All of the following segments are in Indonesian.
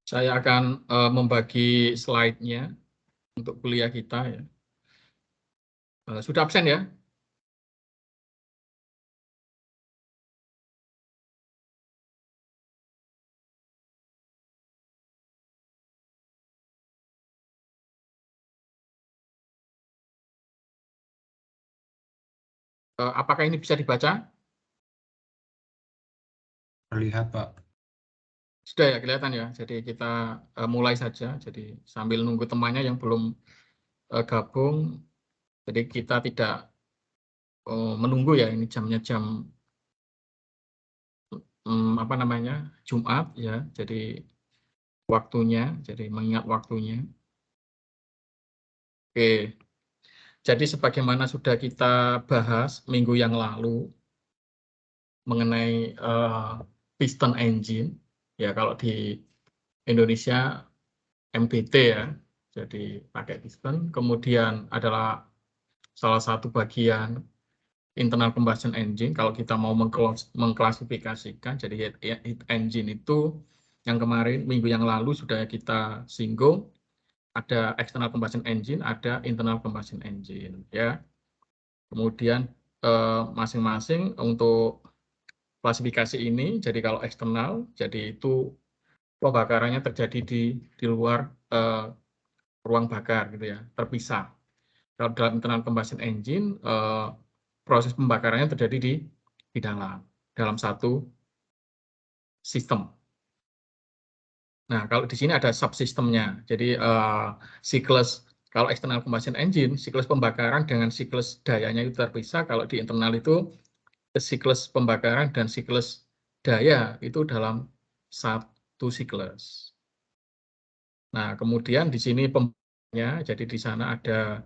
Saya akan membagi slide-nya untuk kuliah kita ya. Sudah absen ya? Apakah ini bisa dibaca? Terlihat, Pak. Sudah ya, kelihatan ya. Jadi kita mulai saja. Jadi sambil nunggu temannya yang belum gabung. Jadi kita tidak menunggu ya. Ini jamnya jam apa namanya, Jumat ya. Jadi waktunya. Jadi mengingat waktunya. Oke. Jadi sebagaimana sudah kita bahas minggu yang lalu mengenai piston engine. Ya kalau di Indonesia MBT ya, jadi pakai piston. Kemudian adalah salah satu bagian internal combustion engine. Kalau kita mau mengklasifikasikan, jadi heat engine itu yang kemarin minggu yang lalu sudah kita singgung, ada external combustion engine, ada internal combustion engine ya. Kemudian masing-masing untuk klasifikasi ini, jadi kalau eksternal, jadi itu pembakarannya terjadi di luar ruang bakar gitu ya, terpisah. Kalau dalam internal combustion engine, proses pembakarannya terjadi di dalam satu sistem. Nah, kalau di sini ada subsistemnya. Jadi siklus kalau external combustion engine, siklus pembakaran dengan siklus dayanya itu terpisah. Kalau di internal itu siklus pembakaran dan siklus daya itu dalam satu siklus. Nah, kemudian di sini pembakarnya, jadi di sana ada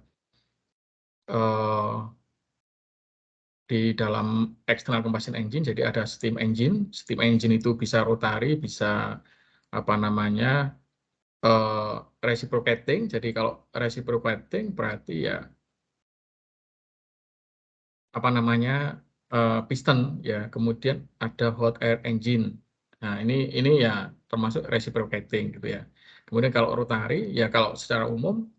di dalam external combustion engine, jadi ada steam engine. Steam engine itu bisa rotary, bisa apa namanya reciprocating. Jadi kalau reciprocating berarti ya apa namanya piston ya. Kemudian ada hot air engine. Nah ini ya termasuk reciprocating gitu ya. Kemudian kalau rotary ya kalau secara umum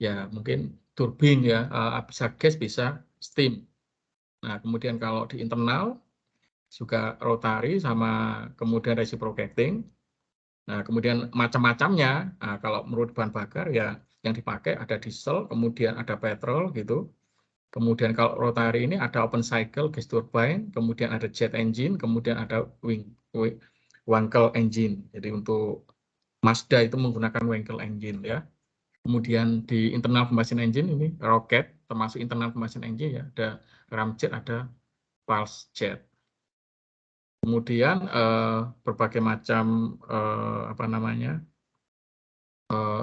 ya mungkin turbin ya, bisa gas bisa steam. Nah kemudian kalau di internal juga rotary sama kemudian reciprocating. Nah, kemudian macam-macamnya, nah, kalau menurut bahan bakar ya yang dipakai ada diesel, kemudian ada petrol gitu. Kemudian kalau rotary ini ada open cycle gas turbine, kemudian ada jet engine, kemudian ada Wankel engine. Jadi untuk Mazda itu menggunakan Wankel engine ya. Kemudian di internal combustion engine ini roket termasuk internal combustion engine ya, ada ramjet, ada pulse jet. Kemudian berbagai macam apa namanya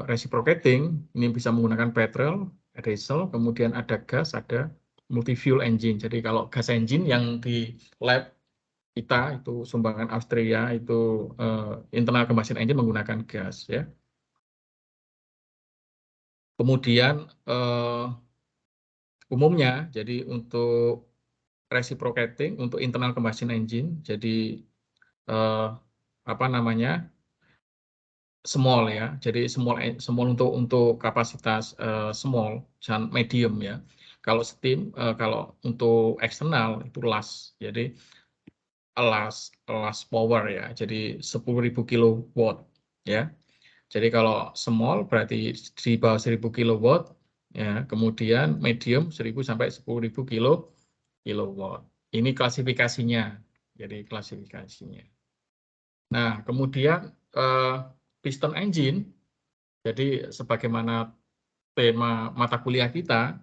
reciprocating ini bisa menggunakan petrol, diesel, kemudian ada gas, ada multi fuel engine. Jadi kalau gas engine yang di lab kita itu sumbangan Austria itu internal combustion engine menggunakan gas ya. Kemudian umumnya jadi untuk reciprocating untuk internal combustion engine jadi apa namanya small ya. Jadi small untuk kapasitas small dan medium ya. Kalau steam kalau untuk eksternal itu large. Jadi large power ya. Jadi 10.000 kilowatt ya. Jadi kalau small berarti di bawah 1.000 kilowatt ya. Kemudian medium 1.000 sampai 10.000 kilowatt. Ini klasifikasinya. Jadi klasifikasinya. Nah, kemudian piston engine, jadi sebagaimana tema mata kuliah kita,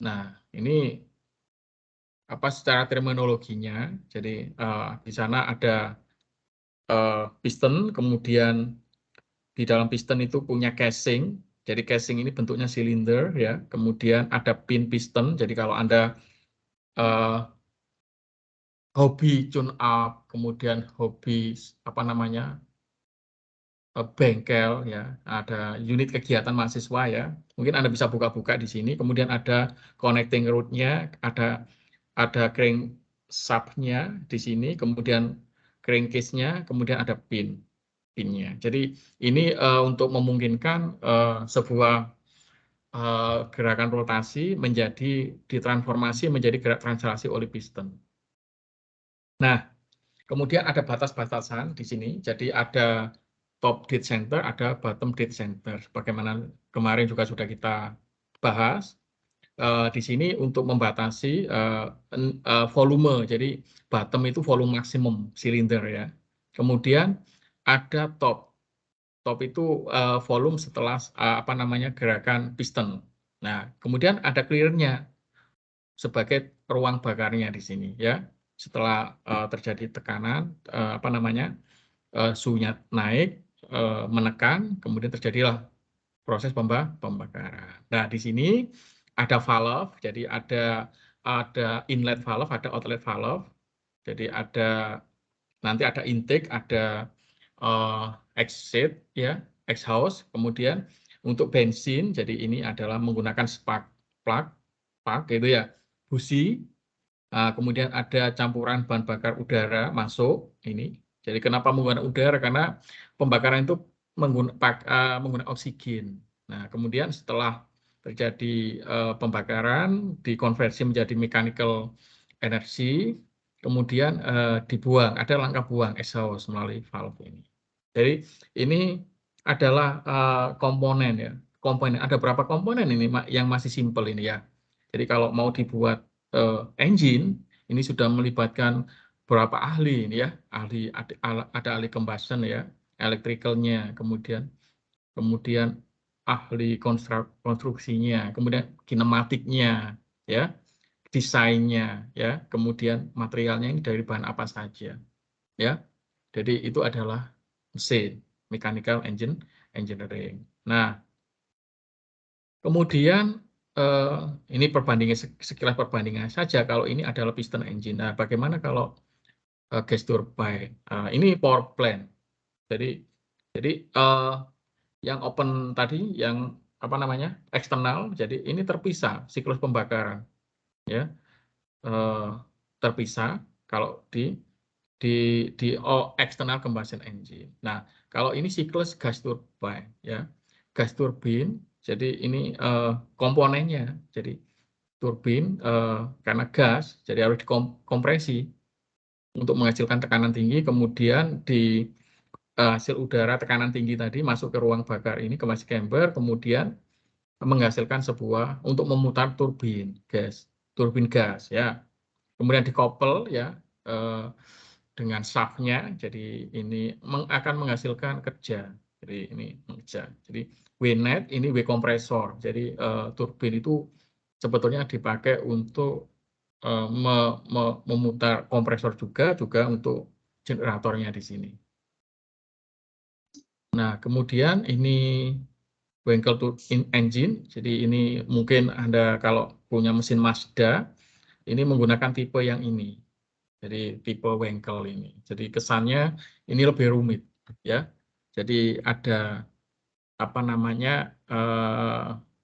nah ini apa secara terminologinya, jadi di sana ada piston, kemudian di dalam piston itu punya casing, jadi casing ini bentuknya silinder ya, kemudian ada pin piston, jadi kalau Anda hobi tune up, kemudian hobi apa namanya bengkel ya, ada unit kegiatan mahasiswa ya. Mungkin Anda bisa buka-buka di sini. Kemudian ada connecting rod-nya, ada crankshaft-nya di sini, kemudian crankcase-nya, kemudian ada pin. pinnya. Jadi ini untuk memungkinkan sebuah gerakan rotasi menjadi ditransformasi menjadi gerak translasi oleh piston. Nah, kemudian ada batas-batasan di sini. Jadi ada top dead center, ada bottom dead center. Bagaimana kemarin juga sudah kita bahas. Di sini untuk membatasi volume. Jadi bottom itu volume maksimum silinder ya. Kemudian ada top. Top itu volume setelah apa namanya gerakan piston. Nah, kemudian ada clear-nya sebagai ruang bakarnya di sini ya. Setelah terjadi tekanan apa namanya suhunya naik menekan, kemudian terjadilah proses pembakaran. Nah, di sini ada valve, jadi ada inlet valve, ada outlet valve. Jadi nanti ada intake, ada exit ya, exhaust. Kemudian untuk bensin, jadi ini adalah menggunakan spark plug gitu ya, busi. Kemudian ada campuran bahan bakar udara masuk ini. Jadi kenapa menggunakan udara? Karena pembakaran itu menggunakan oksigen. Nah, kemudian setelah terjadi pembakaran, dikonversi menjadi mechanical energy, kemudian dibuang. Ada langkah buang exhaust melalui valve ini. Jadi ini adalah komponen ya. Komponen ada berapa komponen ini yang masih simple ini ya. Jadi kalau mau dibuat engine ini sudah melibatkan beberapa ahli ini ya, ada ahli combustion ya, electricalnya, kemudian ahli konstruksinya, kemudian kinematiknya ya, desainnya ya, kemudian materialnya ini dari bahan apa saja ya. Jadi itu adalah mesin, mechanical engineering. Nah, kemudian ini sekilas perbandingan saja kalau ini adalah piston engine. Nah, bagaimana kalau gas turbine? Ini power plant. Jadi yang open tadi, yang apa namanya eksternal, jadi ini terpisah siklus pembakaran, ya terpisah kalau di external combustion engine. Nah, kalau ini siklus gas turbine, ya gas turbin. Jadi ini komponennya. Jadi turbin karena gas, jadi harus dikompresi untuk menghasilkan tekanan tinggi. Kemudian di hasil udara tekanan tinggi tadi masuk ke ruang bakar ini ke mesin chamber, kemudian menghasilkan sebuah untuk memutar turbin gas, ya. Kemudian dikoppel ya dengan shaftnya, jadi ini akan menghasilkan kerja. Jadi ini kerja. Jadi W-net ini W kompresor. Jadi turbin itu sebetulnya dipakai untuk memutar kompresor juga untuk generatornya di sini. Nah, kemudian ini Wankel engine. Jadi ini mungkin Anda kalau punya mesin Mazda, ini menggunakan tipe yang ini. Jadi tipe Wankel ini. Jadi kesannya ini lebih rumit, ya. Jadi ada apa namanya?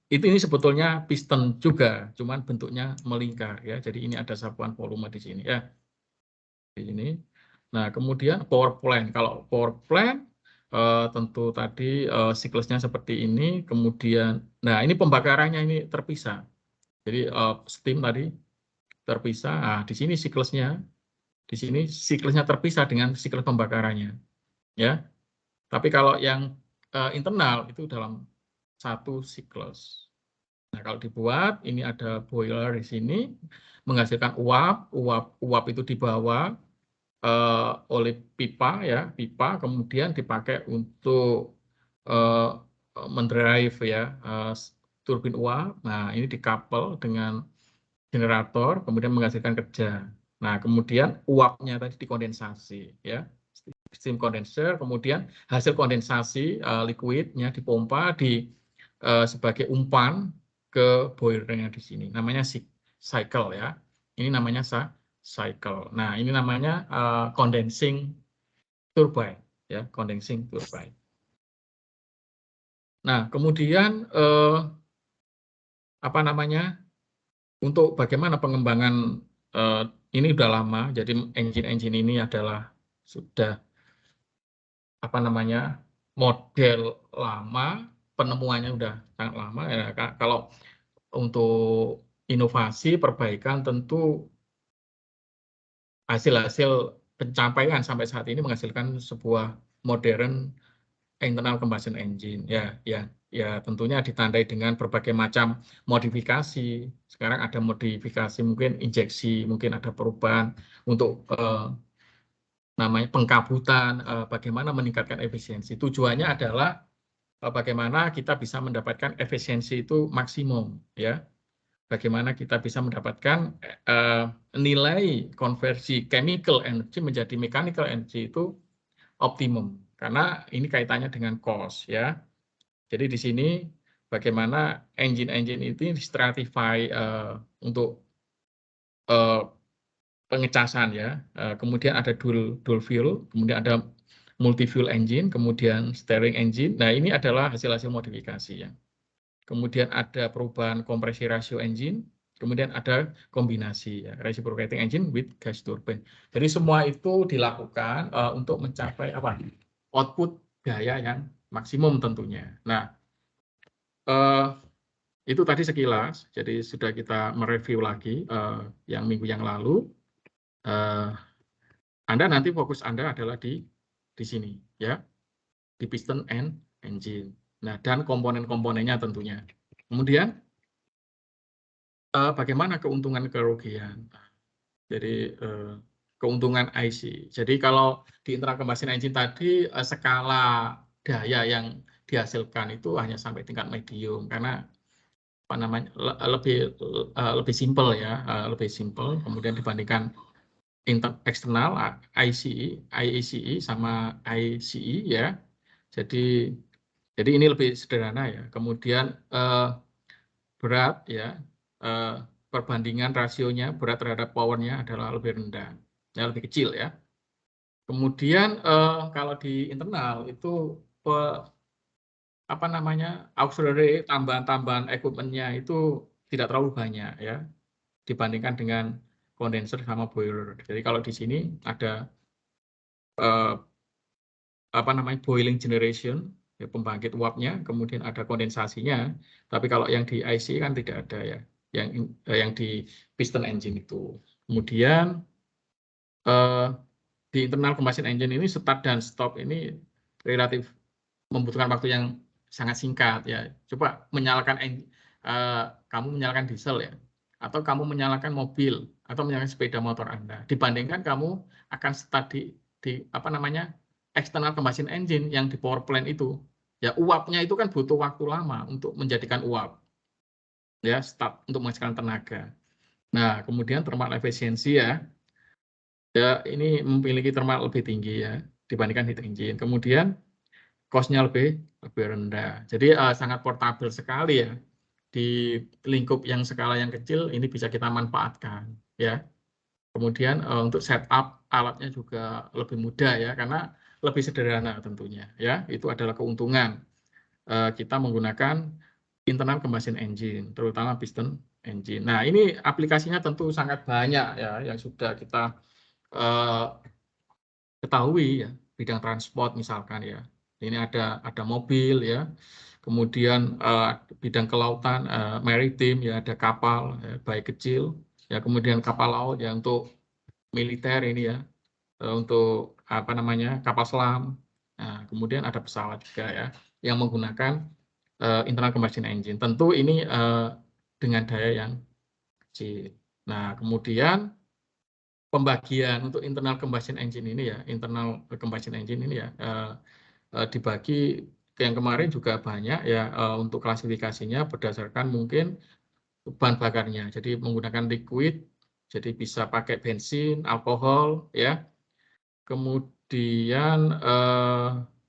Ini sebetulnya piston juga, cuman bentuknya melingkar, ya. Jadi ini ada sapuan volume di sini, ya. Di sini. Nah, kemudian power plant. Kalau power plant tentu tadi siklusnya seperti ini, kemudian, nah ini pembakarannya ini terpisah. Jadi steam tadi terpisah. Nah, di sini siklusnya terpisah dengan siklus pembakarannya, ya. Tapi kalau yang internal itu dalam satu siklus. Nah, kalau dibuat, ini ada boiler di sini menghasilkan uap itu dibawa oleh pipa ya, kemudian dipakai untuk mendrive ya turbin uap. Nah, ini dikapel dengan generator, kemudian menghasilkan kerja. Nah, kemudian uapnya tadi dikondensasi ya, steam condenser, kemudian hasil kondensasi liquidnya dipompa sebagai umpan ke boilernya di sini. Namanya cycle ya. Ini namanya cycle. Nah, ini namanya condensing turbine ya, condensing turbine. Nah, kemudian apa namanya? Untuk bagaimana pengembangan ini sudah lama. Jadi engine-engine ini adalah sudah apa namanya, model lama, penemuannya udah sangat lama ya. Kalau untuk inovasi perbaikan tentu hasil-hasil pencapaian sampai saat ini menghasilkan sebuah modern internal combustion engine ya tentunya ditandai dengan berbagai macam modifikasi. Sekarang ada modifikasi mungkin injeksi, mungkin ada perubahan untuk namanya pengkabutan, bagaimana meningkatkan efisiensi. Tujuannya adalah bagaimana kita bisa mendapatkan efisiensi itu maksimum, ya. Bagaimana kita bisa mendapatkan nilai konversi chemical energy menjadi mechanical energy itu optimum, karena ini kaitannya dengan cost, ya. Jadi di sini bagaimana engine-engine itu stratify untuk pengecasan, ya. Kemudian ada dual fuel, kemudian ada multi fuel engine, kemudian steering engine. Nah, ini adalah hasil-hasil modifikasi, ya. Kemudian ada perubahan kompresi rasio engine, kemudian ada kombinasi, ya, reciprocating engine with gas turbine. Jadi semua itu dilakukan untuk mencapai apa? Output daya yang maksimum tentunya. Nah, itu tadi sekilas. Jadi sudah kita mereview lagi yang minggu yang lalu. Anda nanti fokus Anda adalah di sini, ya, di piston and engine. Nah, dan komponen-komponennya tentunya. Kemudian bagaimana keuntungan kerugian? Jadi keuntungan IC. Jadi kalau di internal combustion engine tadi skala daya yang dihasilkan itu hanya sampai tingkat medium karena apa namanya lebih simpel, ya, lebih simpel. Kemudian dibandingkan eksternal IECE sama ICE, ya. Jadi ini lebih sederhana, ya. Kemudian berat, ya, perbandingan rasionya berat terhadap powernya adalah lebih rendah, ya, lebih kecil, ya. Kemudian kalau di internal itu apa namanya auxiliary tambahan-tambahan equipment-nya itu tidak terlalu banyak, ya, dibandingkan dengan kondenser sama boiler. Jadi kalau di sini ada apa namanya boiling generation, ya, pembangkit uapnya, kemudian ada kondensasinya. Tapi kalau yang di IC kan tidak ada, ya, yang di piston engine itu. Kemudian di internal combustion engine ini start dan stop ini relatif membutuhkan waktu yang sangat singkat, ya. Coba kamu menyalakan diesel, ya, atau kamu menyalakan mobil atau menyalakan sepeda motor Anda, dibandingkan kamu akan start di apa namanya external combustion engine yang di power plant itu, ya, uapnya itu kan butuh waktu lama untuk menjadikan uap, ya, start untuk menghasilkan tenaga. Nah, kemudian thermal efisiensi, ya, ini memiliki thermal lebih tinggi, ya, dibandingkan heat engine. Kemudian cost-nya lebih rendah. Jadi sangat portable sekali, ya. Di lingkup yang skala yang kecil ini bisa kita manfaatkan, ya. Kemudian untuk setup alatnya juga lebih mudah, ya, karena lebih sederhana tentunya, ya. Itu adalah keuntungan kita menggunakan internal combustion engine, terutama piston engine. Nah, ini aplikasinya tentu sangat banyak, ya, yang sudah kita ketahui, ya, bidang transport misalkan, ya. Ini ada mobil, ya. Kemudian bidang kelautan, maritim, ya, ada kapal, ya, baik kecil, ya, kemudian kapal laut, ya, untuk militer ini, ya, untuk apa namanya kapal selam. Nah, kemudian ada pesawat juga, ya, yang menggunakan internal combustion engine. Tentu ini dengan daya yang kecil. Nah, kemudian pembagian untuk internal combustion engine ini, ya, internal combustion engine ini, ya, dibagi yang kemarin juga banyak, ya, untuk klasifikasinya berdasarkan mungkin bahan bakarnya. Jadi menggunakan liquid, jadi bisa pakai bensin, alkohol, ya. Kemudian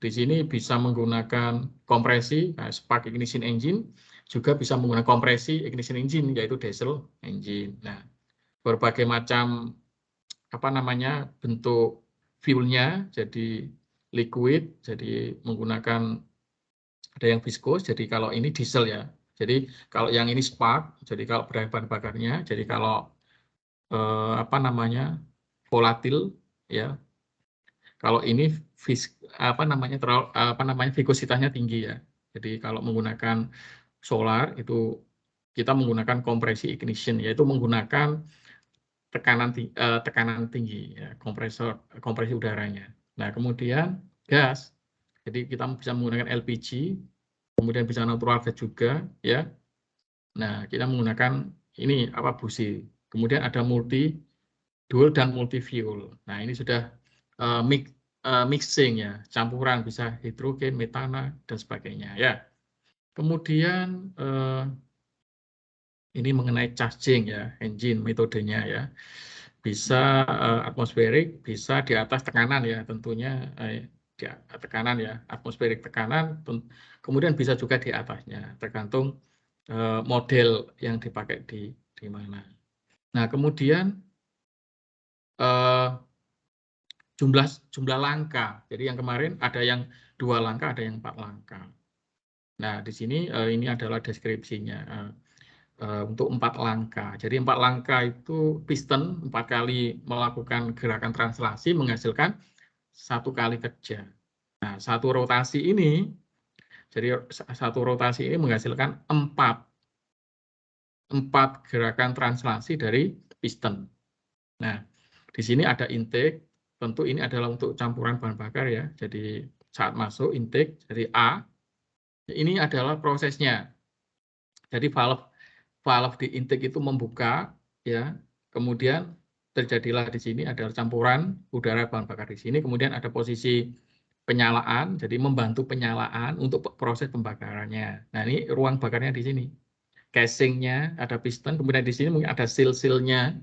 di sini bisa menggunakan kompresi, spark ignition engine, juga bisa menggunakan kompresi ignition engine, yaitu diesel engine. Nah, berbagai macam apa namanya bentuk fuelnya, jadi liquid, jadi menggunakan ada yang viskos, jadi kalau ini diesel, ya. Jadi kalau yang ini spark, jadi kalau bahan bakarnya, jadi kalau apa namanya volatil, ya, Kalau ini viskositasnya tinggi ya. Jadi kalau menggunakan solar itu kita menggunakan kompresi ignition, yaitu menggunakan tekanan tinggi ya, kompresi udaranya. Nah, kemudian gas. Jadi kita bisa menggunakan LPG, kemudian bisa natural gas juga ya. Nah, kita menggunakan ini busi. Kemudian ada multi dual dan multi fuel. Nah, ini sudah mixing ya, campuran bisa hidrogen, metana dan sebagainya ya. Kemudian ini mengenai charging ya, engine metodenya ya. Bisa atmosferik, bisa di atas tekanan ya, tentunya di tekanan ya, atmosferik tekanan, kemudian bisa juga di atasnya, tergantung model yang dipakai di mana. Nah, kemudian jumlah langkah. Jadi yang kemarin ada yang 2 langkah, ada yang 4 langkah. Nah, di sini ini adalah deskripsinya untuk 4 langkah. Jadi 4 langkah itu piston 4 kali melakukan gerakan translasi menghasilkan 1 kali kerja. Nah, satu rotasi ini, jadi satu rotasi ini menghasilkan 4 gerakan translasi dari piston. Nah, di sini ada intake, tentu ini adalah untuk campuran bahan bakar ya. Jadi saat masuk intake, jadi A, ini adalah prosesnya. Jadi valve di intake itu membuka, ya. Kemudian terjadilah di sini ada campuran udara bahan bakar di sini. Kemudian ada posisi penyalaan, jadi membantu penyalaan untuk proses pembakarannya. Nah, ini ruang bakarnya di sini. Casingnya ada piston, kemudian di sini mungkin ada seal-sealnya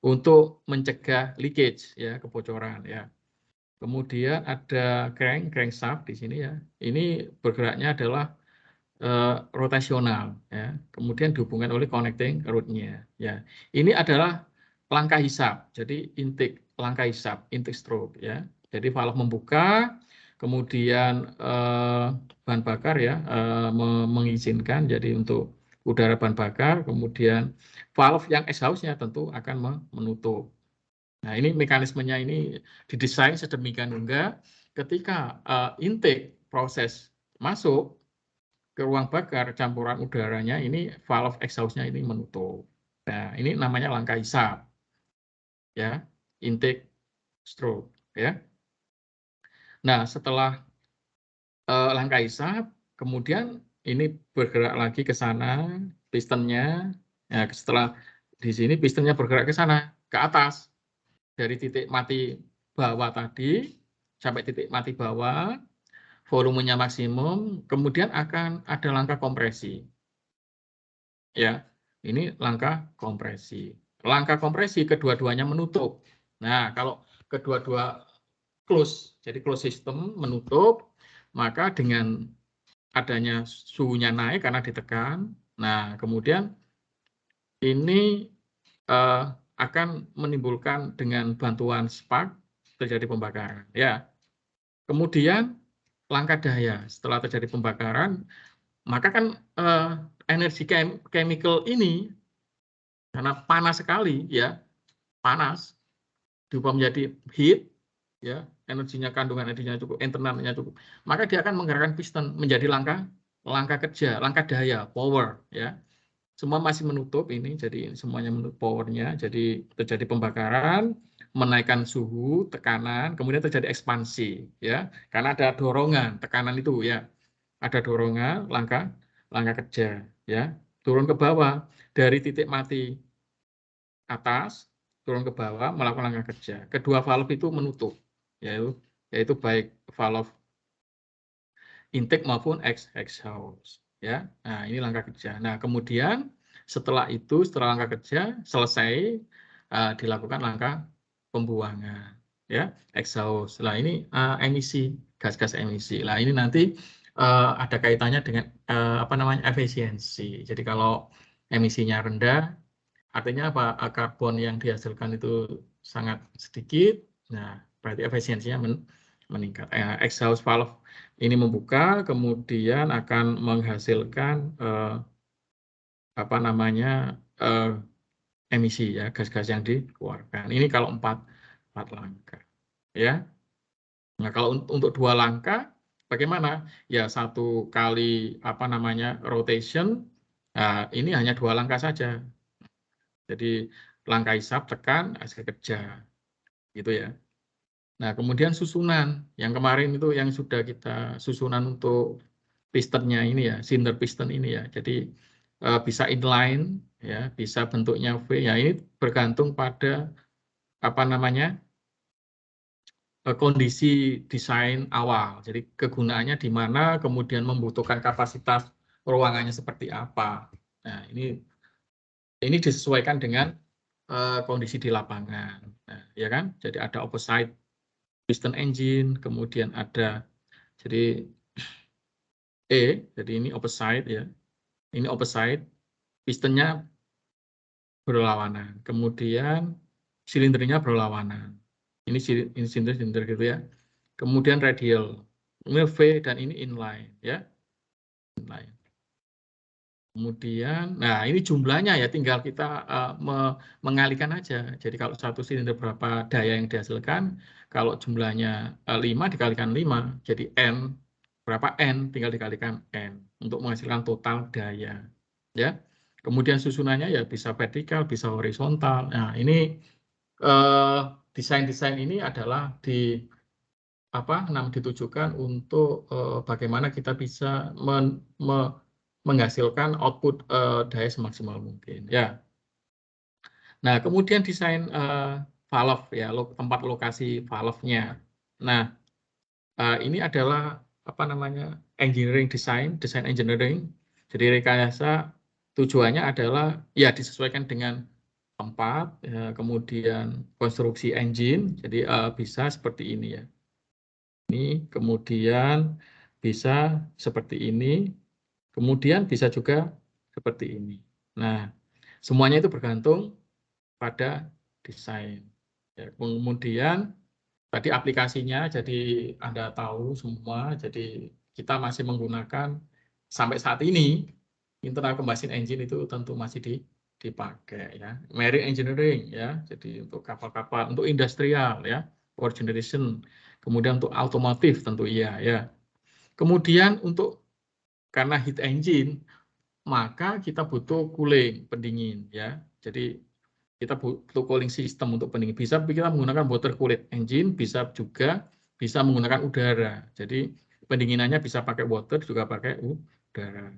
untuk mencegah leakage ya, kebocoran ya. Kemudian ada crankshaft di sini ya. Ini bergeraknya adalah rotasional ya. Kemudian dihubungkan oleh connecting rodnya ya. Ini adalah langkah hisap. Jadi intake langkah hisap, intake stroke ya. Jadi valve membuka, kemudian bahan bakar ya mengizinkan jadi untuk udara bahan bakar, kemudian valve yang exhaust-nya tentu akan menutup. Nah, ini mekanismenya ini didesain sedemikian rupa ketika intake proses masuk ke ruang bakar, campuran udaranya ini valve exhaust-nya ini menutup. Nah, ini namanya langkah hisap. Ya, intake stroke ya. Nah, setelah langkah hisap, kemudian ini bergerak lagi ke sana pistonnya. Ya, setelah di sini pistonnya bergerak ke sana, ke atas. Dari titik mati bawah tadi sampai titik mati bawah, volumenya maksimum, kemudian akan ada langkah kompresi. Ya, ini langkah kompresi. Langkah kompresi kedua-duanya menutup. Nah, kalau kedua-dua close, jadi close system menutup, maka dengan adanya suhunya naik karena ditekan. Nah, kemudian ini akan menimbulkan dengan bantuan spark terjadi pembakaran. Ya, kemudian langkah daya setelah terjadi pembakaran, maka kan energi chemical ini karena panas sekali ya, panas diubah menjadi heat ya, kandungan energinya cukup, internalnya cukup, maka dia akan menggerakkan piston menjadi langkah kerja, langkah daya, power ya. Semua masih menutup ini, jadi semuanya menutup powernya, jadi terjadi pembakaran, menaikkan suhu, tekanan, kemudian terjadi ekspansi ya, karena ada dorongan, tekanan itu ya, ada dorongan, langkah kerja ya, turun ke bawah dari titik mati atas turun ke bawah melakukan langkah kerja. Kedua valve itu menutup, yaitu baik valve intake maupun exhaust. Ya, nah ini langkah kerja. Nah kemudian setelah langkah kerja selesai, dilakukan langkah pembuangan, ya exhaust. Nah ini emisi gas-gas emisi. Nah ini nanti ada kaitannya dengan efisiensi. Jadi kalau emisinya rendah, artinya apa? Karbon yang dihasilkan itu sangat sedikit. Nah, berarti efisiensinya meningkat. Exhaust valve ini membuka, kemudian akan menghasilkan emisi ya, gas-gas yang dikeluarkan. Ini kalau empat langkah, ya. Nah, kalau untuk 2 langkah, bagaimana? Ya 1 kali rotation. Nah, ini hanya 2 langkah saja. Jadi langkah hisap tekan, hasil kerja, gitu ya. Nah, kemudian susunan yang kemarin itu yang sudah kita susunan untuk pistonnya ini ya, cylinder piston ini ya. Jadi bisa inline ya, bisa bentuknya V. Ya, ini bergantung pada kondisi desain awal. Jadi kegunaannya di mana, kemudian membutuhkan kapasitas ruangannya seperti apa. Nah, ini disesuaikan dengan kondisi di lapangan. Nah, ya kan? Jadi ada opposite piston engine, kemudian ada jadi jadi ini opposite ya. Ini opposite, pistonnya berlawanan. Kemudian silindernya berlawanan. Ini silinder gitu ya. Kemudian radial. Ini V dan ini inline ya. Inline. Kemudian, nah ini jumlahnya ya tinggal kita mengalihkan aja. Jadi kalau 1 silinder berapa daya yang dihasilkan, kalau jumlahnya 5 dikalikan 5, jadi N. Berapa N, tinggal dikalikan N untuk menghasilkan total daya. Ya. Kemudian susunannya ya bisa vertikal, bisa horizontal. Nah ini desain-desain ini adalah ditujukan untuk bagaimana kita bisa menghasilkan output daya semaksimal mungkin ya. Nah, kemudian desain valve ya, tempat lokasi valve-nya. Nah, ini adalah engineering design engineering. Jadi rekayasa tujuannya adalah ya disesuaikan dengan tempat, ya, kemudian konstruksi engine. Jadi bisa seperti ini ya. Ini kemudian bisa seperti ini, kemudian bisa juga seperti ini. Nah, semuanya itu bergantung pada desain. Ya, kemudian tadi aplikasinya, jadi Anda tahu semua, jadi kita masih menggunakan sampai saat ini internal combustion engine itu tentu masih dipakai ya. Marine engineering ya, jadi untuk kapal-kapal, untuk industrial ya, power generation. Kemudian untuk otomotif tentu iya ya. Kemudian karena heat engine, maka kita butuh cooling, pendingin ya. Jadi kita butuh cooling system untuk pendingin. Bisa kita menggunakan water cooled engine, bisa menggunakan udara. Jadi pendinginannya bisa pakai water, juga pakai udara.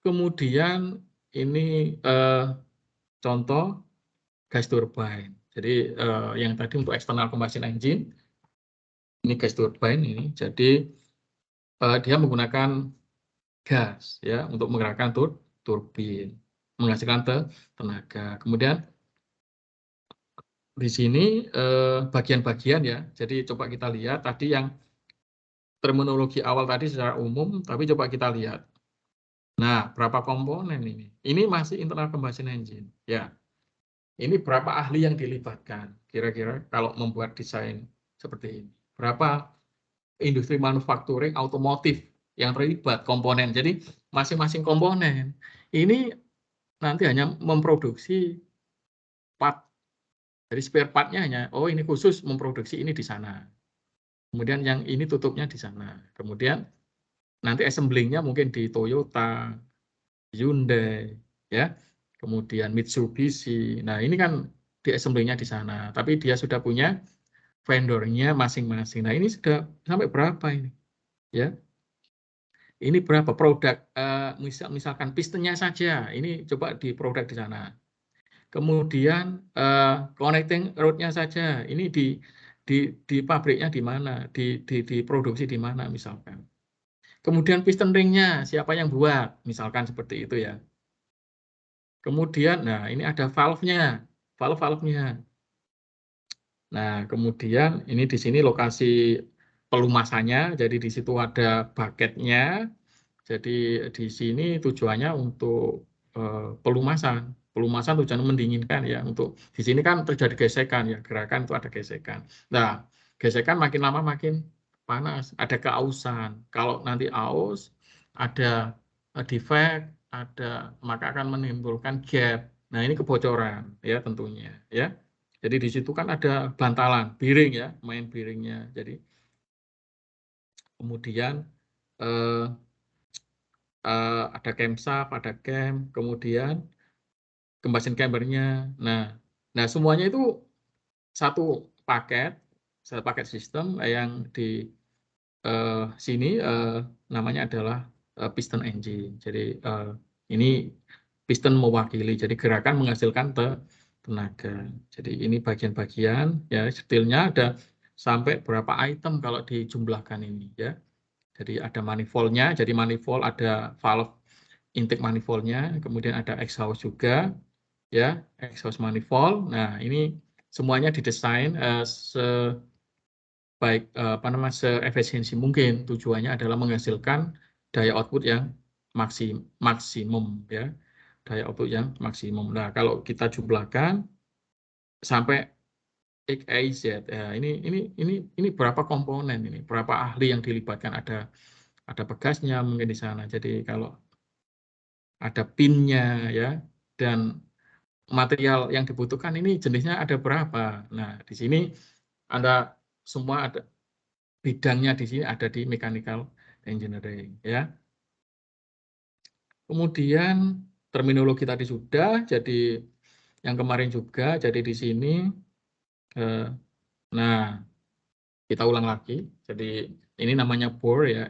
Kemudian ini contoh gas turbine. Jadi yang tadi untuk external combustion engine, ini gas turbine ini. Jadi dia menggunakan gas ya untuk menggerakkan turbin, menghasilkan tenaga. Kemudian di sini bagian-bagian ya. Jadi coba kita lihat tadi yang terminologi awal tadi secara umum, tapi coba kita lihat. Nah, berapa komponen ini? Ini masih internal combustion engine ya. Ini berapa ahli yang dilibatkan kira-kira kalau membuat desain seperti ini? Berapa industri manufacturing otomotif yang terlibat komponen? Jadi masing-masing komponen ini nanti hanya memproduksi part. Jadi spare part-nya hanya, oh ini khusus memproduksi ini di sana. Kemudian yang ini tutupnya di sana. Kemudian nanti assembling-nya mungkin di Toyota, Hyundai, ya. Kemudian Mitsubishi. Nah, ini kan di assembling-nya di sana. Tapi dia sudah punya vendornya masing-masing. Nah, ini sudah sampai berapa ini? Ya. Ini berapa produk, misalkan pistonnya saja. Ini coba di produk di sana. Kemudian connecting rod-nya saja. Ini di pabriknya di mana? Diproduksi di mana misalkan. Kemudian piston ring-nya siapa yang buat? Misalkan seperti itu ya. Kemudian, nah ini ada valve-nya. Valve-valve-nya. Nah, kemudian ini di sini lokasi pelumasannya. Jadi di situ ada bucket-nya. Jadi di sini tujuannya untuk pelumasan. Pelumasan tujuannya mendinginkan ya. Untuk di sini kan terjadi gesekan ya, gerakan itu ada gesekan. Nah, gesekan makin lama makin panas, ada keausan. Kalau nanti aus, ada defect, maka akan menimbulkan gap. Nah, ini kebocoran ya tentunya ya. Jadi di situ kan ada bantalan, bearing ya, main bearingnya. Jadi kemudian ada camshaft, ada cam, kemudian combustion chamber-nya. Nah semuanya itu satu paket sistem yang di sini namanya adalah piston engine. Jadi ini piston mewakili, jadi gerakan menghasilkan tenaga. Jadi ini bagian-bagian ya, detailnya ada sampai berapa item kalau dijumlahkan ini ya. Jadi ada manifoldnya, jadi manifold ada valve intake manifoldnya, kemudian ada exhaust juga ya, exhaust manifold. Nah ini semuanya didesain baik seefisiensi mungkin. Tujuannya adalah menghasilkan daya output yang maksimum ya, daya output yang maksimum. Nah kalau kita jumlahkan sampai XYZ ya, ini berapa komponen ini, berapa ahli yang dilibatkan, ada pegasnya mungkin di sana. Jadi kalau ada pinnya ya, dan material yang dibutuhkan ini jenisnya ada berapa. Nah di sini ada semua, ada bidangnya di sini, ada di mechanical engineering ya. Kemudian terminologi tadi sudah, jadi yang kemarin juga, jadi di sini nah kita ulang lagi. Jadi ini namanya bore ya,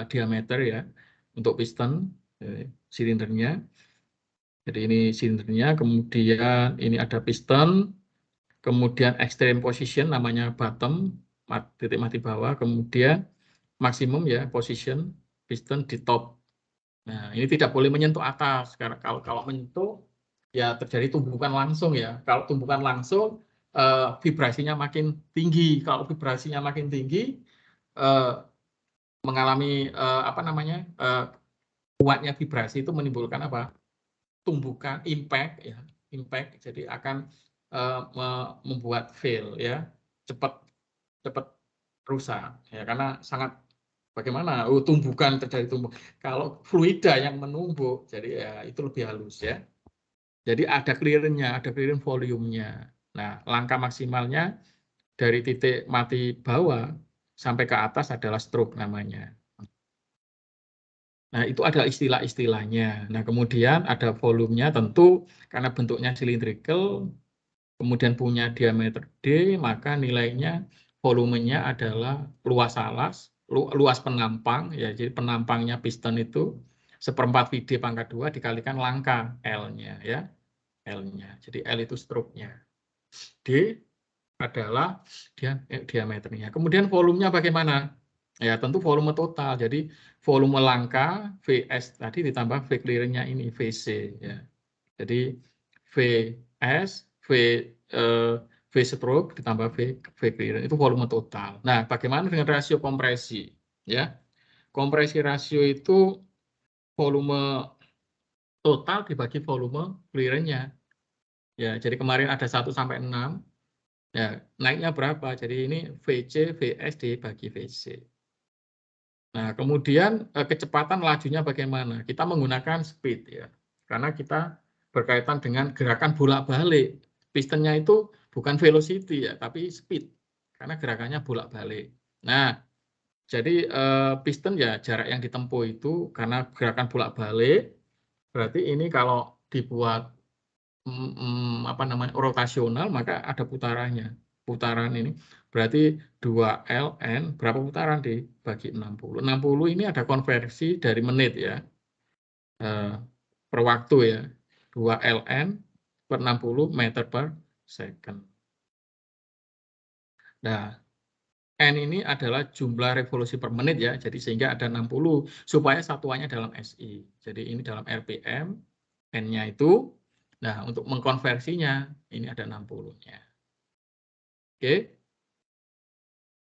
diameter ya untuk piston silindernya. Jadi ini silindernya, kemudian ini ada piston, kemudian extreme position namanya bottom, titik mati bawah, kemudian maksimum ya position piston di top. Nah, ini tidak boleh menyentuh atas, karena kalau menyentuh ya terjadi tumbukan langsung ya. Kalau tumbukan langsung vibrasinya makin tinggi. Kalau vibrasinya makin tinggi mengalami kuatnya vibrasi itu menimbulkan apa? Tumbukan impact ya, impact. Jadi akan membuat fail ya, cepat rusak ya, karena sangat bagaimana tumbukan terjadi tumbuh. Kalau fluida yang menumbuk, jadi ya itu lebih halus ya. Jadi ada clearance-nya, ada clearance volumenya. Nah, langkah maksimalnya dari titik mati bawah sampai ke atas adalah stroke namanya. Nah, itu ada istilah-istilahnya. Nah, kemudian ada volumenya tentu karena bentuknya cylindrical, kemudian punya diameter D, maka nilainya volumenya adalah luas penampang, ya, jadi penampangnya piston itu 1/4 VD pangkat 2 dikalikan langkah L-nya ya, L-nya. Jadi L itu stroke-nya. D adalah diameternya. Kemudian volumenya bagaimana? Ya tentu volume total. Jadi volume langkah VS tadi ditambah V clearance-nya ini VC ya. Jadi VS, V stroke ditambah V clearance itu volume total. Nah, bagaimana dengan rasio kompresi? Ya, kompresi rasio itu volume total dibagi volume clearance-nya. Ya, jadi kemarin ada 1 sampai 6. Ya, naiknya berapa? Jadi ini VC, VS dibagi VC. Nah, kemudian kecepatan lajunya bagaimana? Kita menggunakan speed ya. Karena kita berkaitan dengan gerakan bolak-balik. Pistonnya itu bukan velocity ya, tapi speed. Karena gerakannya bolak-balik. Nah, jadi piston ya jarak yang ditempuh itu karena gerakan bolak-balik, berarti ini kalau dibuat rotasional maka ada putarannya. Putaran ini berarti 2ln berapa putaran dibagi 60. 60 ini ada konversi dari menit ya. Per waktu ya. 2ln per 60 meter per second. Nah, N ini adalah jumlah revolusi per menit ya. Jadi sehingga ada 60 supaya satuannya dalam SI. Jadi ini dalam RPM, N-nya itu. Nah, untuk mengkonversinya ini ada 60-nya. Oke.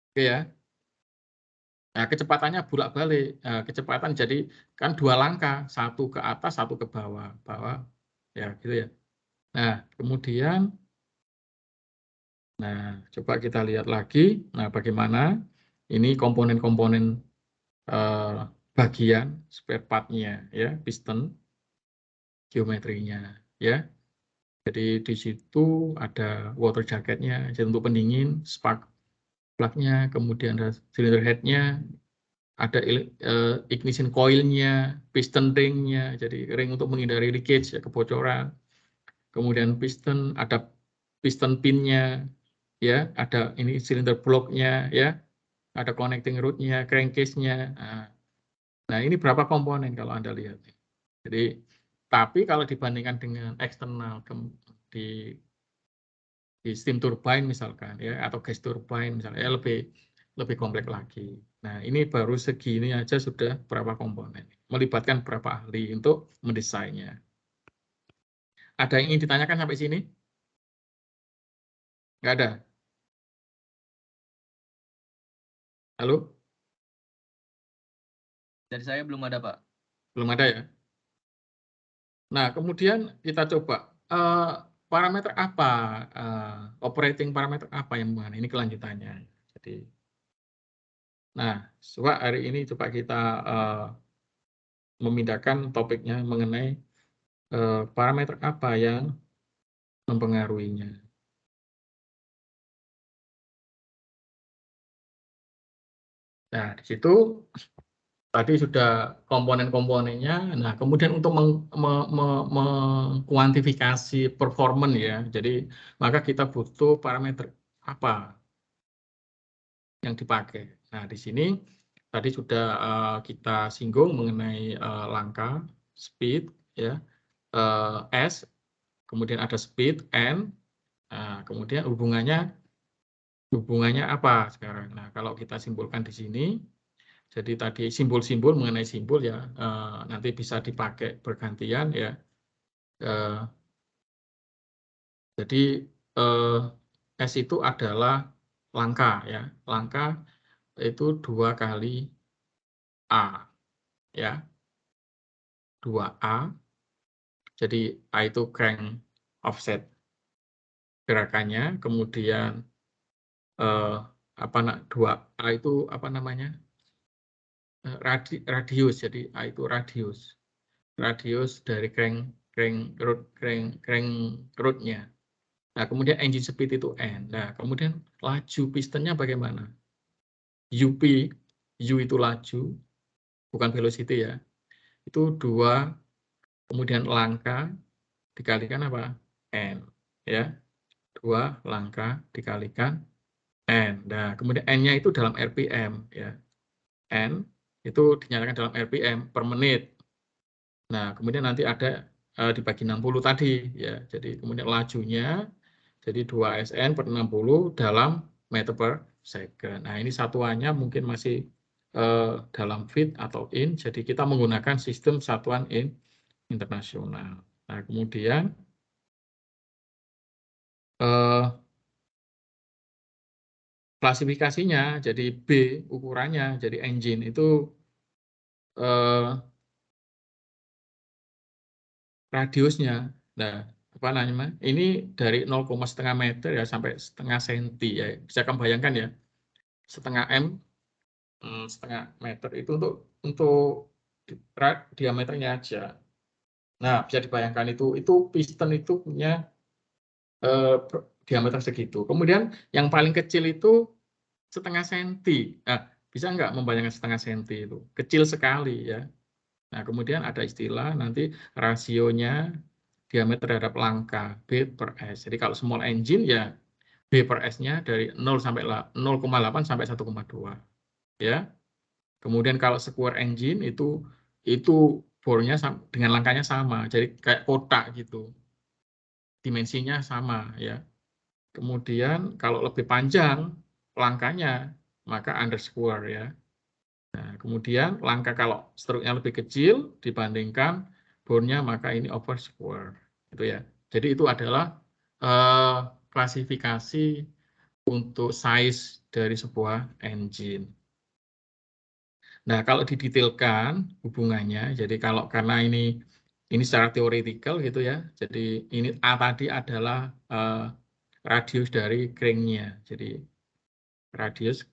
Oke ya. Nah, kecepatannya bolak-balik. Nah, kecepatan jadi kan 2 langkah, 1 ke atas, 1 ke bawah. Ya, gitu ya. Nah, kemudian coba kita lihat lagi. Nah, bagaimana ini komponen-komponen bagian spare part-nya ya, piston geometrinya ya. Jadi di situ ada water jacketnya, jadi untuk pendingin, spark plug-nya, kemudian ada cylinder head-nya, ada ignition coil-nya, piston ring-nya, jadi ring untuk menghindari leakage, ya, kebocoran. Kemudian piston, ada piston pin-nya, ya, ada ini cylinder block-nya, ya, ada connecting rod-nya, crankcase-nya. Nah, ini berapa komponen kalau Anda lihat. Jadi, tapi kalau dibandingkan dengan eksternal di steam turbine misalkan, ya, atau gas turbine misalnya, ya, lebih kompleks lagi. Nah, ini baru segini aja sudah berapa komponen. Melibatkan berapa ahli untuk mendesainnya. Ada yang ingin ditanyakan sampai sini? Nggak ada? Halo? Dari saya belum ada, Pak. Belum ada ya? Nah, kemudian kita coba parameter apa, operating parameter apa yang mana? Ini kelanjutannya. Jadi, nah, coba hari ini coba kita memindahkan topiknya mengenai parameter apa yang mempengaruhinya. Nah, di situ tadi sudah komponen-komponennya. Nah, kemudian untuk mengkuantifikasi performance ya, jadi maka kita butuh parameter apa yang dipakai. Nah, di sini tadi sudah kita singgung mengenai langkah, speed, ya, S, kemudian ada speed, N, nah, kemudian hubungannya apa sekarang? Nah, kalau kita simpulkan di sini, jadi tadi simbol-simbol mengenai simbol ya, nanti bisa dipakai bergantian ya. Jadi S itu adalah langkah ya, langkah itu 2 kali A ya, 2A. Jadi A itu crank offset gerakannya, kemudian apa 2A itu apa namanya? Radius, jadi A itu radius dari crank rod-nya. Nah, kemudian engine speed itu N. Nah, kemudian laju pistonnya bagaimana? UP, U itu laju, bukan velocity ya. Itu 2, kemudian langkah dikalikan apa? N. Ya, 2 langkah dikalikan N. Nah, kemudian N-nya itu dalam RPM. Ya. N itu dinyatakan dalam RPM per menit. Nah, kemudian nanti ada dibagi 60 tadi. Ya. Jadi kemudian lajunya jadi 2 SN per 60 dalam meter per second. Nah, ini satuannya mungkin masih dalam feet atau in. Jadi kita menggunakan sistem satuan internasional. Nah, kemudian klasifikasinya jadi B ukurannya, jadi engine itu radiusnya. Nah, apa namanya? Ini dari 0,5 meter ya sampai setengah senti ya. Bisa kamu bayangkan ya, setengah M, setengah meter itu untuk diameternya aja. Nah, bisa dibayangkan itu piston itu punya diameter segitu. Kemudian yang paling kecil itu setengah senti. Nah, bisa nggak membayangkan setengah senti itu? Kecil sekali ya. Nah, kemudian ada istilah nanti rasionya diameter terhadap langkah B per S. Jadi kalau small engine ya B per S-nya dari 0,8 sampai 1,2 ya. Kemudian kalau square engine itu bore-nya dengan langkahnya sama. Jadi kayak kotak gitu. Dimensinya sama ya. Kemudian kalau lebih panjang langkahnya maka underscore ya. Nah, kemudian langkah kalau struknya lebih kecil dibandingkan bore-nya maka ini over square gitu ya. Jadi itu adalah klasifikasi untuk size dari sebuah engine. Nah, kalau didetailkan hubungannya, jadi kalau karena ini secara teoretikal gitu ya. Jadi ini A tadi adalah radius dari crank-nya. Jadi radius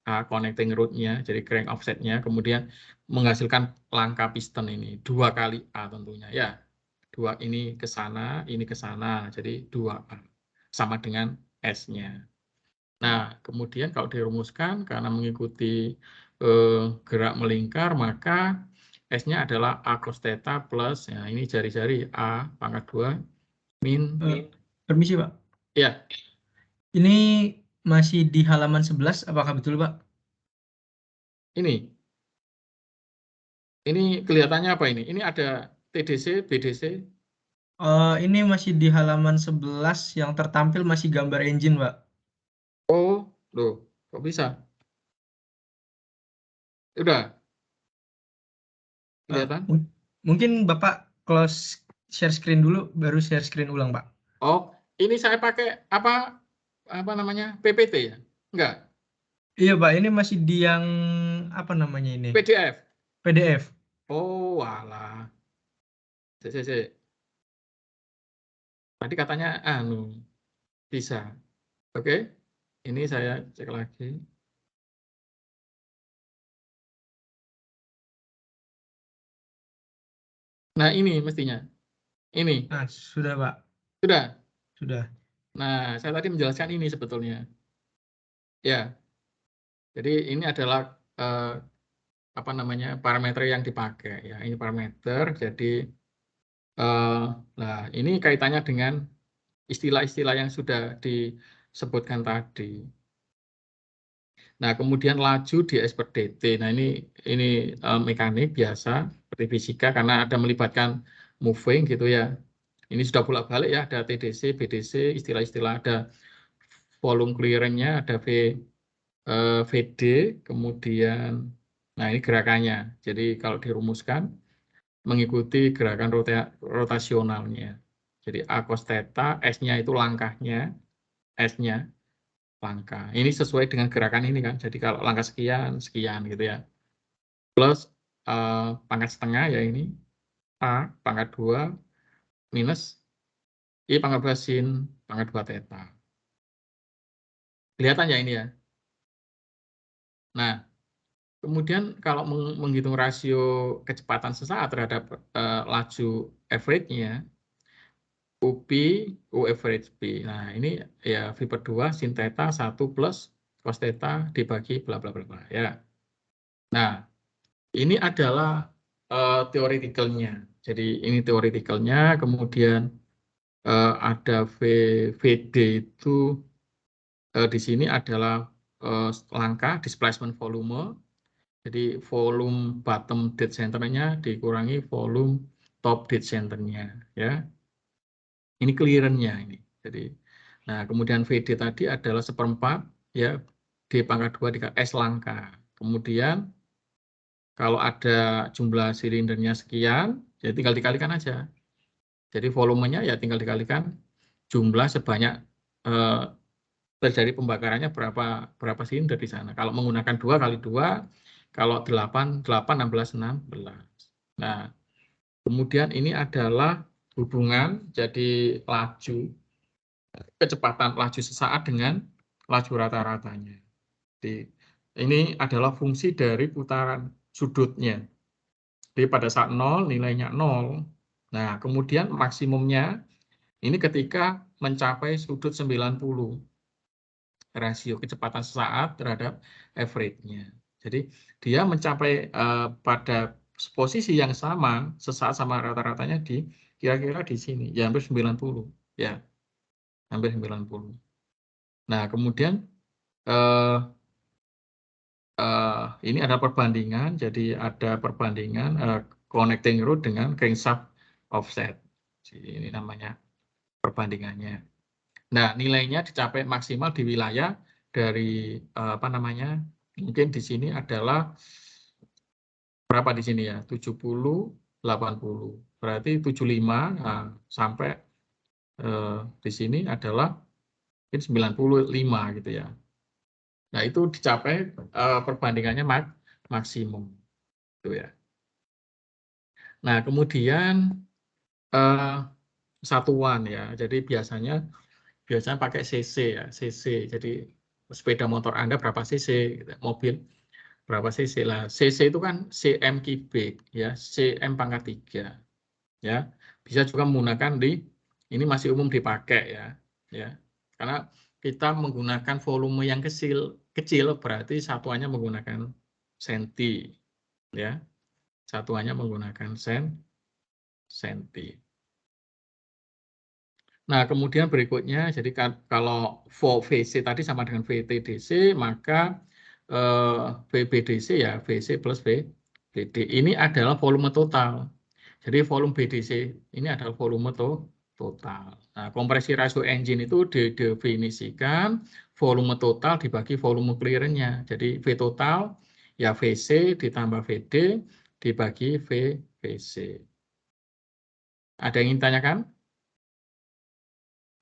connecting rod-nya, jadi crank offset-nya, kemudian menghasilkan langkah piston ini 2 kali A tentunya ya. 2 ini ke sana, ini ke sana. Jadi 2A sama dengan S-nya. Nah, kemudian kalau dirumuskan karena mengikuti gerak melingkar, maka S-nya adalah A cos theta plus, ya ini jari-jari A pangkat 2 min. Permisi, Pak. Ya, Ini masih di halaman 11, apakah betul, Pak? ini kelihatannya apa ini? Ini ada TDC, BDC. Ini masih di halaman 11 yang tertampil masih gambar engine, Pak. Oh, loh, kok bisa? Udah, kelihatan? Mungkin Bapak close share screen dulu, baru share screen ulang, Pak. Oh, ini saya pakai apa namanya? PPT ya? Enggak, Iya, Pak, ini masih di yang apa namanya ini? PDF. PDF. Oh, walah. Cek. Tadi katanya bisa. Oke. Ini saya cek lagi. Nah, ini mestinya. Ini. Nah, sudah, Pak. Sudah. Sudah. Nah, saya tadi menjelaskan ini sebetulnya. Ya. Jadi ini adalah apa namanya? Parameter yang dipakai ya. Ini parameter. Jadi nah, ini kaitannya dengan istilah-istilah yang sudah disebutkan tadi. Nah, kemudian laju di S per dt. Nah, ini mekanik biasa seperti fisika karena ada melibatkan moving gitu ya. Ini sudah bolak-balik ya, ada TDC, BDC, istilah-istilah, ada volume clearance-nya, ada VD, kemudian nah ini gerakannya. Jadi kalau dirumuskan mengikuti gerakan rotasionalnya. Jadi A cos theta, S-nya itu langkahnya, S-nya langkah. Ini sesuai dengan gerakan ini kan. Jadi kalau langkah sekian, sekian gitu ya. Plus pangkat setengah ya ini. A pangkat 2 minus I pangkat 2 sin pangkat 2 theta. Kelihatan ya ini ya. Nah, kemudian kalau menghitung rasio kecepatan sesaat terhadap laju average-nya, UP, U average P. Nah, ini ya V per 2 sin theta 1 plus cos theta dibagi bla bla bla bla ya. Nah, ini adalah theoretical-nya. Jadi ini theoretical-nya, kemudian ada VD itu di sini adalah langkah displacement volume. Jadi volume bottom dead center-nya dikurangi volume top dead center-nya ya. Ini clearance-nya ini. Jadi nah, kemudian VD tadi adalah 1/4 ya D pangkat 2 dikali S langkah. Kemudian kalau ada jumlah silindernya sekian, jadi tinggal dikalikan aja. Jadi volumenya ya tinggal dikalikan jumlah sebanyak terjadi pembakarannya berapa silinder di sana. Kalau menggunakan 2 kali 2, kalau 8, 16, 16. Nah, kemudian ini adalah hubungan jadi laju, kecepatan laju sesaat dengan laju rata-ratanya. Jadi ini adalah fungsi dari putaran sudutnya. Jadi pada saat 0 nilainya 0. Nah, kemudian maksimumnya ini ketika mencapai sudut 90. Rasio kecepatan sesaat terhadap average-nya. Jadi dia mencapai pada posisi yang sama sesaat sama rata-ratanya di kira-kira di sini, ya hampir 90 ya. Hampir 90. Nah, kemudian ini ada perbandingan, jadi ada perbandingan connecting rod dengan crankshaft offset. Jadi ini namanya perbandingannya. Nah, nilainya dicapai maksimal di wilayah dari apa namanya? Mungkin di sini adalah berapa di sini ya? 70, 80. Berarti 75 sampai di sini adalah mungkin 95 gitu ya. Nah, itu dicapai perbandingannya maksimum. Itu ya. Nah, kemudian satuan ya. Jadi biasanya pakai cc ya, cc. Jadi sepeda motor Anda berapa cc, mobil berapa cc lah. Cc itu kan cm kubik ya, cm pangkat 3. ya. Bisa juga menggunakan ini masih umum dipakai ya. Karena kita menggunakan volume yang kecil berarti satuannya menggunakan senti, ya. Satuannya menggunakan senti. Nah, kemudian berikutnya, jadi kalau VC tadi sama dengan VTDC, maka VBDC ya, VC plus VBD. Ini adalah volume total. Jadi volume BDC ini adalah volume total. Nah, kompresi rasio engine itu didefinisikan volume total dibagi volume clearance-nya. Jadi V total ya VC ditambah VD dibagi VC. Ada yang ingin ditanyakan?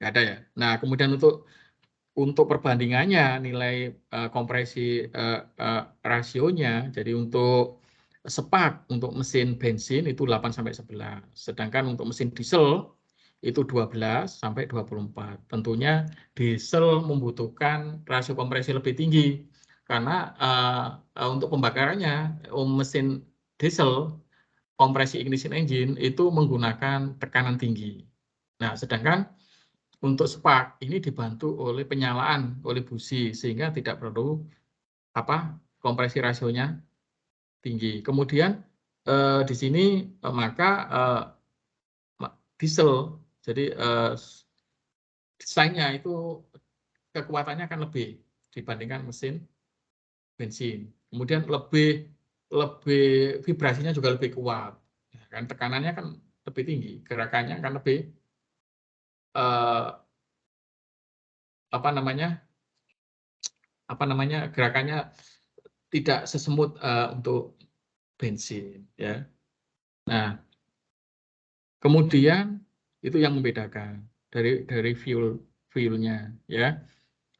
Nggak ada ya. Nah, kemudian untuk perbandingannya nilai kompresi rasionya, jadi untuk Spark untuk mesin bensin itu 8 sampai 11, sedangkan untuk mesin diesel itu 12 sampai 24. Tentunya diesel membutuhkan rasio kompresi lebih tinggi karena untuk pembakarannya mesin diesel kompresi ignition engine itu menggunakan tekanan tinggi. Nah, sedangkan untuk spark ini dibantu oleh penyalaan oleh busi sehingga tidak perlu kompresi rasionya tinggi. Kemudian di sini maka diesel jadi desainnya itu kekuatannya akan lebih dibandingkan mesin bensin. Kemudian lebih vibrasinya juga lebih kuat. Ya, kan tekanannya kan lebih tinggi, gerakannya akan lebih gerakannya tidak sesemut untuk bensin ya. Nah, kemudian itu yang membedakan dari fuelnya ya.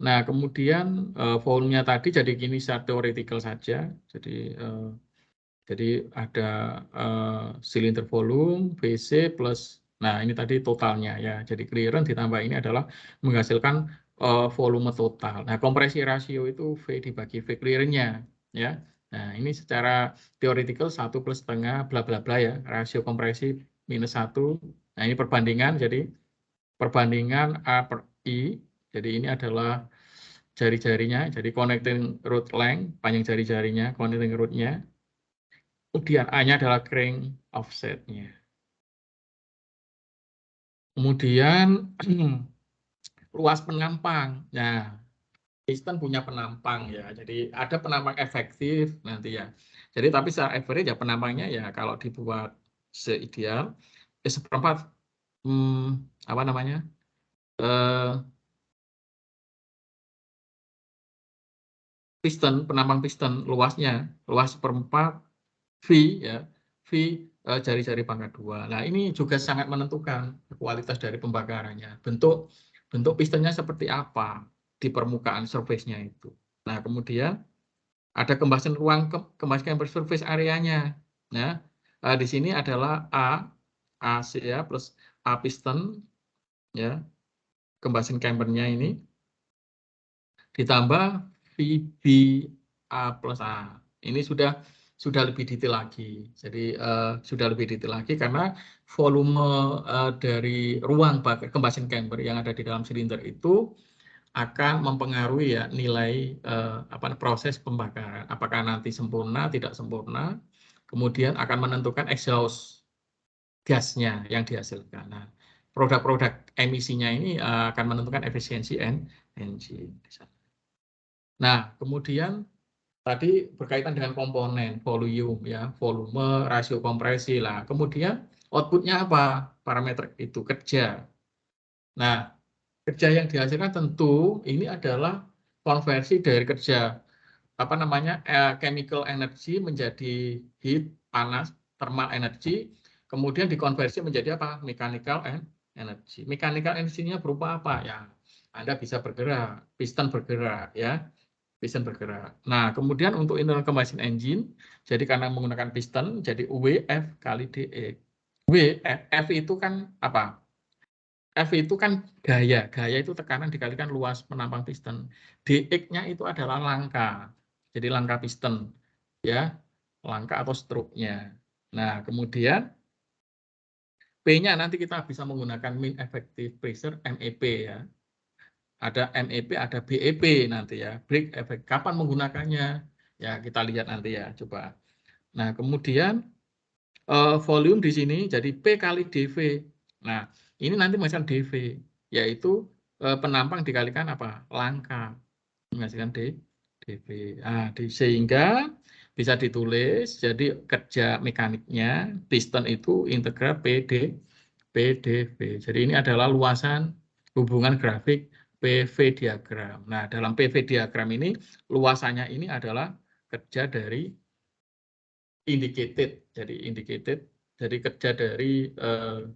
Nah, kemudian volumenya tadi jadi gini teoretikal saja. Jadi ada silinder volume VC plus, nah ini tadi totalnya ya. Jadi clearance ditambah ini adalah menghasilkan volume total. Nah, kompresi rasio itu V dibagi V clearance-nya ya. Nah, ini secara teoretikal 1 plus setengah bla bla bla ya. Rasio kompresi minus 1. Nah, ini perbandingan, jadi perbandingan A per I. Jadi ini adalah jari-jarinya, jadi connecting rod length, panjang jari-jarinya, connecting rodnya. Kemudian A-nya adalah crank offset-nya. Kemudian luas penampang. Nah, piston punya penampang ya. Jadi ada penampang efektif nanti ya. Jadi tapi secara average ya penampangnya ya kalau dibuat seideal seperempat piston, penampang piston luas seperempat V ya, V jari-jari pangkat 2. Nah, ini juga sangat menentukan kualitas dari pembakarannya. Bentuk pistonnya seperti apa di permukaan surface-nya itu. Nah, kemudian ada combustion combustion chamber surface areanya. Nah, di sini adalah AC ya plus A piston ya. Combustion chamber-nya ini ditambah VB A plus A. Ini sudah lebih detail lagi. Jadi sudah lebih detail lagi karena volume dari ruang combustion chamber yang ada di dalam silinder itu akan mempengaruhi ya nilai proses pembakaran. Apakah nanti sempurna, tidak sempurna. Kemudian akan menentukan exhaust gasnya yang dihasilkan. Nah, produk-produk emisinya ini akan menentukan efisiensi engine. Nah, kemudian tadi berkaitan dengan komponen volume ya, volume, rasio kompresi lah. Kemudian outputnya apa? Parameter itu kerja. Nah, kerja yang dihasilkan tentu ini adalah konversi dari kerja chemical energy menjadi heat, panas, thermal energy, kemudian dikonversi menjadi apa? Mechanical energy. Mechanical energy-nya berupa apa ya? Anda bisa bergerak, piston bergerak ya. Piston bergerak. Nah, kemudian untuk internal combustion engine, jadi karena menggunakan piston, jadi WF kali DE. F itu kan apa? F itu kan gaya. Gaya itu tekanan dikalikan luas penampang piston. DX-nya itu adalah langkah. Jadi langkah piston. Ya, langkah atau stroke-nya. Nah, kemudian P-nya nanti kita bisa menggunakan mean effective pressure MEP ya. Ada MEP, ada BEP nanti ya. Break effect. Kapan menggunakannya? Ya kita lihat nanti ya. Coba. Nah kemudian volume di sini jadi P kali dV. Nah ini nanti menghasilkan dV, yaitu penampang dikalikan apa? Langkah. Menghasilkan dV. Nah, sehingga bisa ditulis jadi kerja mekaniknya piston itu integral PdV. Jadi ini adalah luasan hubungan grafik PV diagram. Nah, dalam PV diagram ini luasannya ini adalah kerja dari indicated. Jadi kerja dari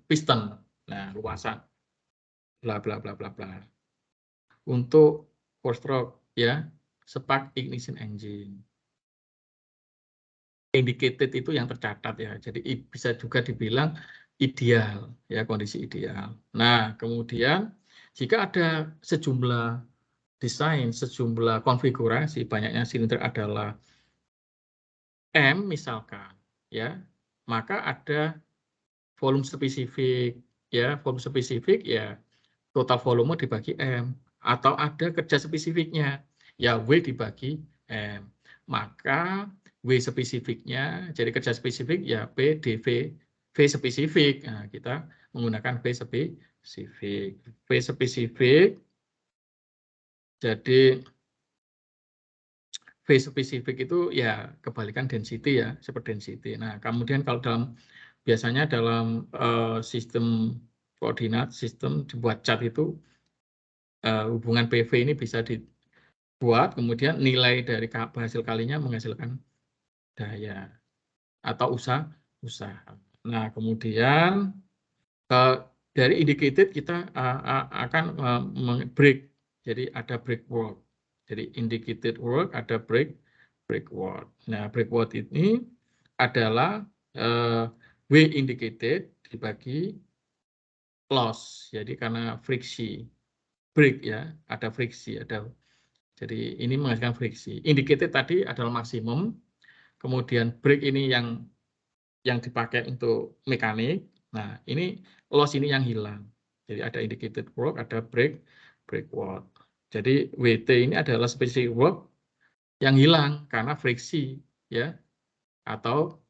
piston. Nah, luasan bla bla bla bla bla. Untuk four stroke ya, spark ignition engine. Indicated itu yang tercatat ya. Jadi bisa juga dibilang ideal ya, kondisi ideal. Nah, kemudian jika ada sejumlah desain, sejumlah konfigurasi, banyaknya silinder adalah M misalkan ya, maka ada volume spesifik ya, volume spesifik ya total volume dibagi M, atau ada kerja spesifiknya ya W dibagi M. Maka W spesifiknya jadi kerja spesifik ya P dV V spesifik. Nah, kita menggunakan V spesifik. V spesifik jadi V spesifik itu ya kebalikan density ya, seperti density. Nah, kemudian kalau biasanya dalam sistem koordinat, sistem dibuat cat itu hubungan PV ini bisa dibuat, kemudian nilai dari hasil kalinya menghasilkan daya atau usaha. Nah, kemudian dari indicated kita akan break. Jadi ada break work. Jadi indicated work ada break work. Nah, break work ini adalah W indicated dibagi loss. Jadi karena friksi break ya, ada friksi, jadi ini menghasilkan friksi. Indicated tadi adalah maksimum, kemudian break ini yang dipakai untuk mekanik. Nah, ini loss ini yang hilang. Jadi ada indicated work, ada break work. Jadi WT ini adalah specific work yang hilang karena friksi ya, atau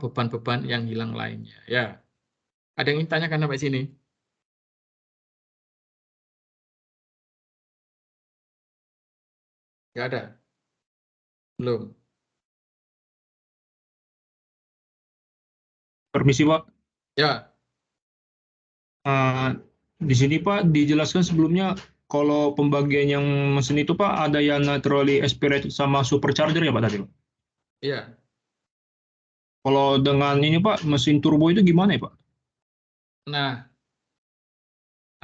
beban-beban yang hilang lainnya ya. Ada yang ingin tanyakan sampai sini? Nggak ada? Belum? Permisi Pak, Ya. di sini Pak dijelaskan sebelumnya kalau pembagian yang mesin itu Pak ada yang naturally aspirated sama supercharger ya Pak tadi Pak. Iya. Kalau dengan ini Pak mesin turbo itu gimana ya Pak? Nah,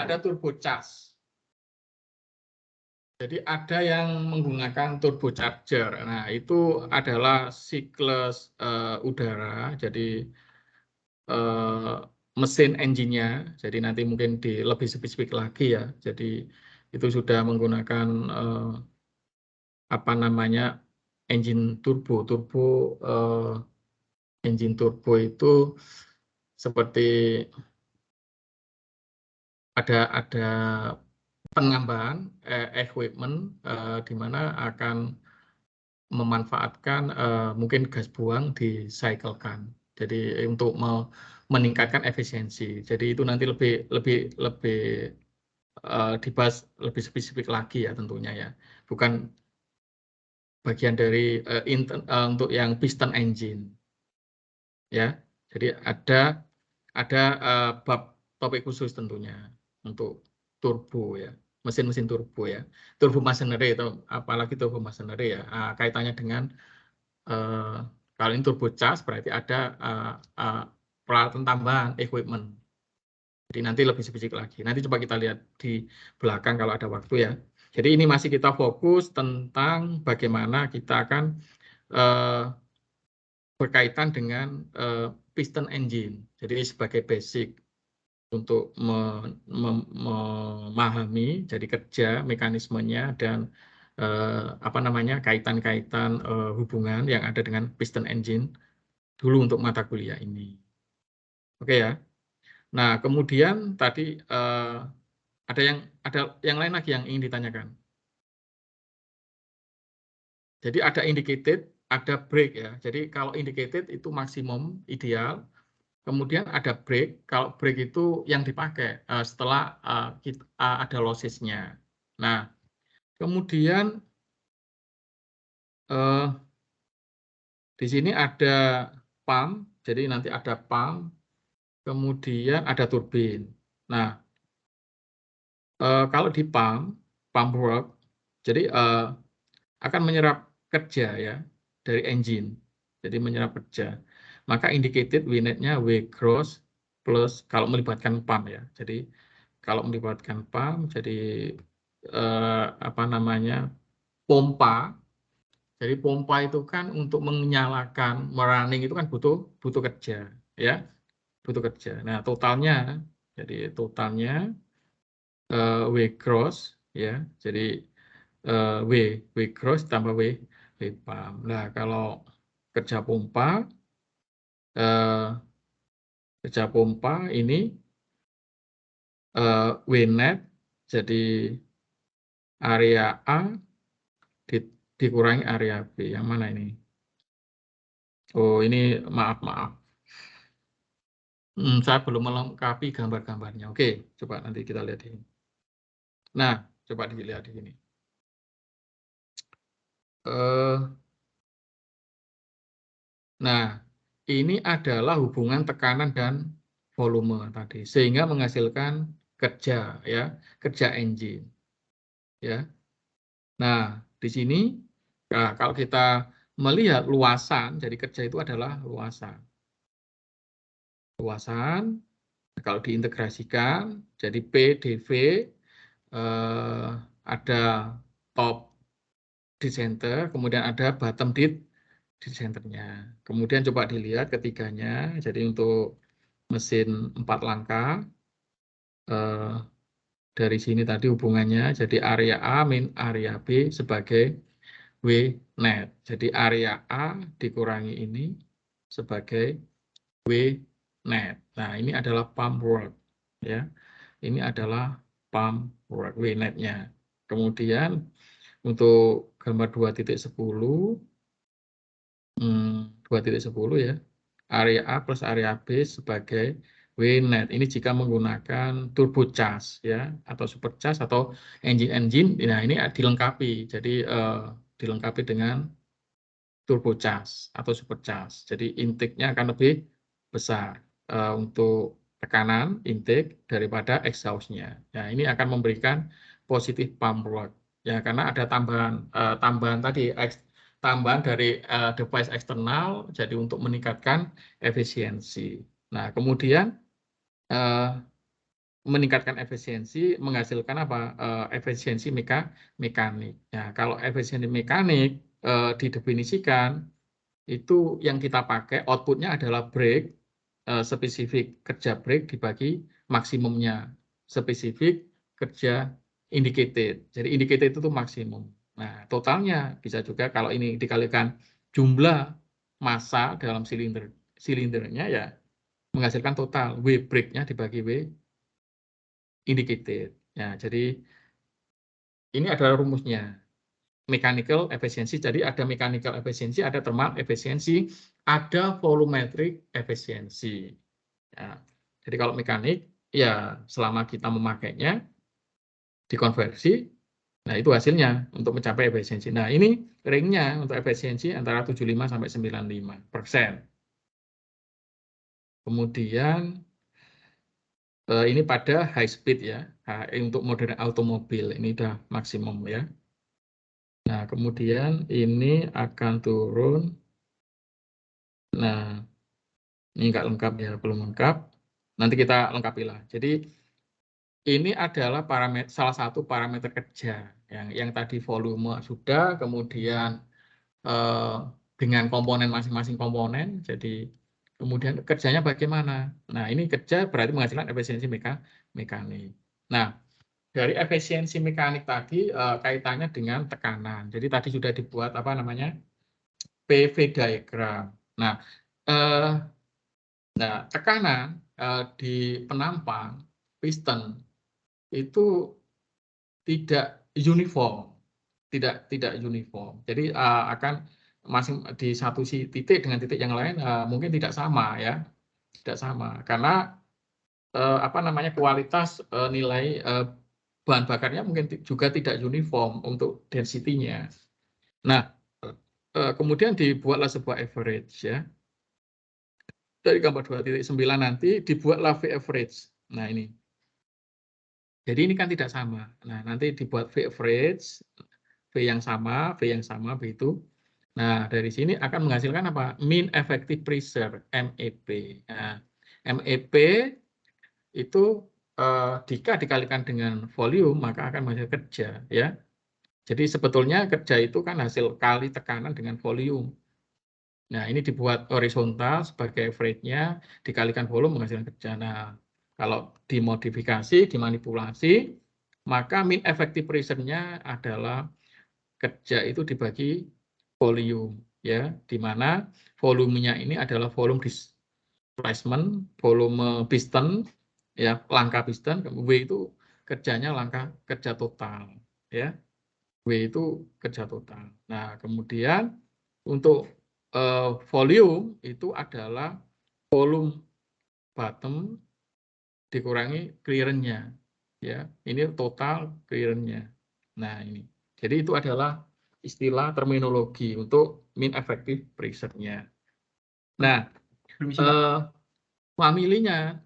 ada turbocharge. Jadi ada yang menggunakan turbocharger. Nah, itu adalah siklus udara. Jadi mesin engine-nya. Jadi nanti mungkin lebih spesifik lagi ya. Jadi itu sudah menggunakan apa namanya engine turbo. Engine turbo itu seperti ada penambahan equipment di mana akan memanfaatkan mungkin gas buang dicyclekan. Jadi untuk meningkatkan efisiensi. Jadi itu nanti lebih dibahas lebih spesifik lagi ya tentunya ya. Bukan bagian dari untuk yang piston engine ya. Jadi ada bab topik khusus tentunya untuk turbo ya, mesin-mesin turbo ya, turbo machinery atau apalagi turbo machinery ya, kaitannya dengan kalau ini turbo charge berarti ada peralatan tambahan equipment. Jadi nanti lebih spesifik lagi. Nanti coba kita lihat di belakang kalau ada waktu ya. Jadi ini masih kita fokus tentang bagaimana kita akan berkaitan dengan piston engine. Jadi sebagai basic untuk memahami jadi kerja mekanismenya dan apa namanya kaitan-kaitan hubungan yang ada dengan piston engine dulu untuk mata kuliah ini. Oke ya. Nah, kemudian tadi ada yang lain lagi yang ingin ditanyakan. Jadi ada indicated, ada break ya. Jadi kalau indicated itu maksimum ideal. Kemudian ada break. Kalau break itu yang dipakai setelah ada lossesnya. Nah, kemudian di sini ada pump. Jadi nanti ada pump. Kemudian ada turbin. Nah, kalau di pump work, jadi akan menyerap kerja ya dari engine. Jadi menyerap kerja. Maka indicated W net-nya W gross plus kalau melibatkan pump ya. Jadi kalau melibatkan pump, jadi apa namanya pompa. Jadi pompa itu kan untuk menyalakan, merunning itu kan butuh kerja ya, butuh kerja. Nah totalnya, jadi totalnya W gross ya, jadi W gross tambah W pump. Nah, kalau kerja pompa ini W net jadi area A dikurangi area B. Yang mana ini? Oh, ini maaf. Saya belum melengkapi gambar-gambarnya. Oke, coba nanti kita lihat ini. Nah, coba dilihat di sini. Nah, ini adalah hubungan tekanan dan volume tadi, sehingga menghasilkan kerja ya, kerja engine. Ya. Nah, di sini kalau kita melihat luasan, jadi kerja itu adalah luasan. Luasan kalau diintegrasikan jadi P dV ada top di center, kemudian ada bottom di centernya. Kemudian coba dilihat ketiganya. Jadi untuk mesin 4 langkah dari sini tadi hubungannya jadi area A min area B sebagai W net. Jadi area A dikurangi ini sebagai W net. Nah, ini adalah pump work ya. Ini adalah pump work W net-nya. Kemudian untuk gambar 2.10 ya. Area A plus area B sebagai W net. Ini jika menggunakan turbocharge ya atau supercharge atau engine. Nah, ini dilengkapi. Jadi dilengkapi dengan turbocharge atau supercharge. Jadi intake-nya akan lebih besar untuk tekanan intake daripada exhaust-nya. Nah, ini akan memberikan positif pump work ya karena ada tambahan tadi tambahan dari device eksternal jadi untuk meningkatkan efisiensi. Nah, kemudian meningkatkan efisiensi menghasilkan apa? Efisiensi mekanik. Nah, kalau efisiensi mekanik didefinisikan itu yang kita pakai outputnya adalah break spesifik kerja break dibagi maksimumnya spesifik kerja indicated. Jadi indicated itu maksimum. Nah, totalnya bisa juga kalau ini dikalikan jumlah massa dalam silindernya ya menghasilkan total W break-nya dibagi W indicated. Ya, jadi ini adalah rumusnya. Mechanical efficiency. Jadi ada mechanical efficiency, ada thermal efficiency, ada volumetric efficiency. Ya. Jadi kalau mekanik, ya selama kita memakainya, dikonversi, nah itu hasilnya untuk mencapai efisiensi. Nah ini ringnya untuk efisiensi antara 75 sampai 95%. Kemudian ini pada high speed ya, untuk modern automobil ini udah maksimum ya. Nah, kemudian ini akan turun. Nah, ini nggak lengkap ya, belum lengkap. Nanti kita lengkapi lah. Jadi ini adalah salah satu parameter kerja yang tadi volume sudah, kemudian dengan komponen masing-masing komponen. Jadi kemudian kerjanya bagaimana? Nah, ini kerja berarti menghasilkan efisiensi mekanik. Nah, dari efisiensi mekanik tadi kaitannya dengan tekanan. Jadi tadi sudah dibuat apa namanya PV diagram. Nah, Nah, tekanan di penampang piston itu tidak uniform, tidak uniform. Jadi akan masing di satu titik dengan titik yang lain mungkin tidak sama ya, tidak sama karena apa namanya kualitas nilai bahan bakarnya mungkin juga tidak uniform untuk density-nya. Nah, kemudian dibuatlah sebuah average ya. Dari gambar 2.9 nanti dibuatlah V average. Nah, ini. Jadi ini kan tidak sama. Nah, nanti dibuat V average, V yang sama, begitu. Nah, dari sini akan menghasilkan apa? Mean effective pressure, MEP. Nah, MEP itu jika dikalikan dengan volume maka akan menghasilkan kerja ya. Jadi sebetulnya kerja itu kan hasil kali tekanan dengan volume. Nah, ini dibuat horizontal sebagai average-nya dikalikan volume menghasilkan kerja. Nah, kalau dimodifikasi, dimanipulasi, maka mean effective pressure-nya adalah kerja itu dibagi volume ya, di mana volumenya ini adalah volume displacement, volume piston ya, langkah piston, W itu kerjanya langkah kerja total ya. W itu kerja total. Nah, kemudian untuk volume itu adalah volume bottom dikurangi clearance-nya ya. Ini total clearance-nya. Nah, ini. Jadi itu adalah istilah terminologi untuk mean effective pressure-nya. Nah, Permisi, Pak. familinya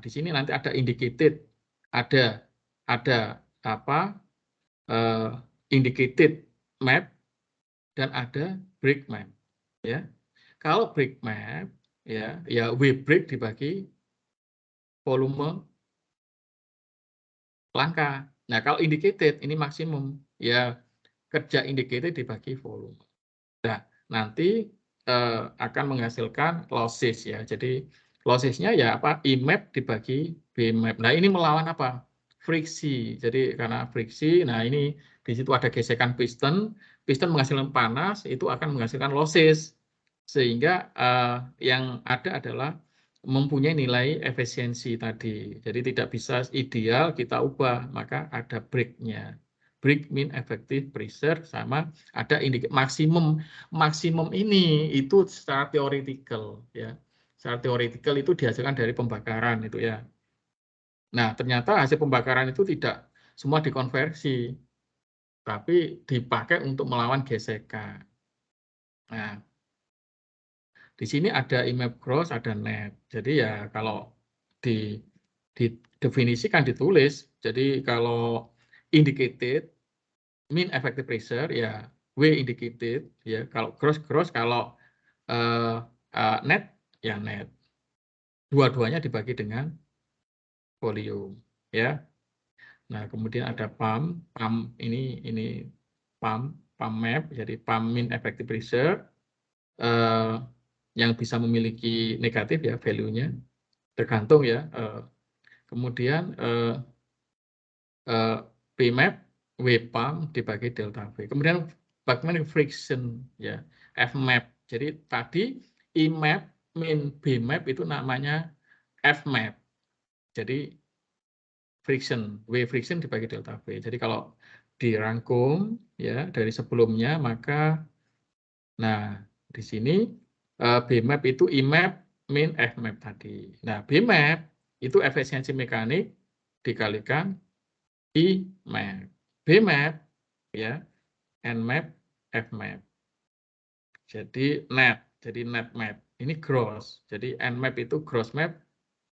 di sini nanti ada indicated, ada apa indicated map dan ada break map ya. Kalau break map ya W break dibagi volume langkah. Nah, kalau indicated ini maksimum ya, kerja indicated dibagi volume. Nah, nanti akan menghasilkan losses ya. Jadi lossesnya ya apa? Imap dibagi Bmap. Nah, ini melawan apa? Friksi. Jadi karena friksi, nah ini di situ ada gesekan piston, piston menghasilkan panas, itu akan menghasilkan losses. Sehingga yang ada adalah mempunyai nilai efisiensi tadi. Jadi tidak bisa ideal kita ubah, maka ada break-nya. Break mean effective pressure sama ada indikator maksimum. Maksimum ini itu secara teoretikal ya. Secara teoretikal itu dihasilkan dari pembakaran itu ya. Nah, ternyata hasil pembakaran itu tidak semua dikonversi, tapi dipakai untuk melawan gesekan. Nah, di sini ada imap gross, ada net. Jadi ya kalau didefinisikan ditulis, jadi kalau indicated mean effective pressure ya W indicated ya, kalau gross, kalau net ya net. Dua-duanya dibagi dengan volume ya. Nah, kemudian ada pump ini pump map, jadi pump mean effective pressure yang bisa memiliki negatif ya value-nya, tergantung ya. Kemudian Pmap W pump dibagi delta V. Kemudian bagaimana friction ya, Fmap. Jadi tadi Imap min Bmap itu namanya Fmap. Jadi friction, W friction dibagi delta V. Jadi kalau dirangkum ya dari sebelumnya maka nah di sini Bmap itu Imap min Fmap tadi. Nah, Bmap itu efisiensi mekanik dikalikan Imap. Bmap ya, Nmap, Fmap. Jadi net map. Ini gross. Jadi Nmap itu gross map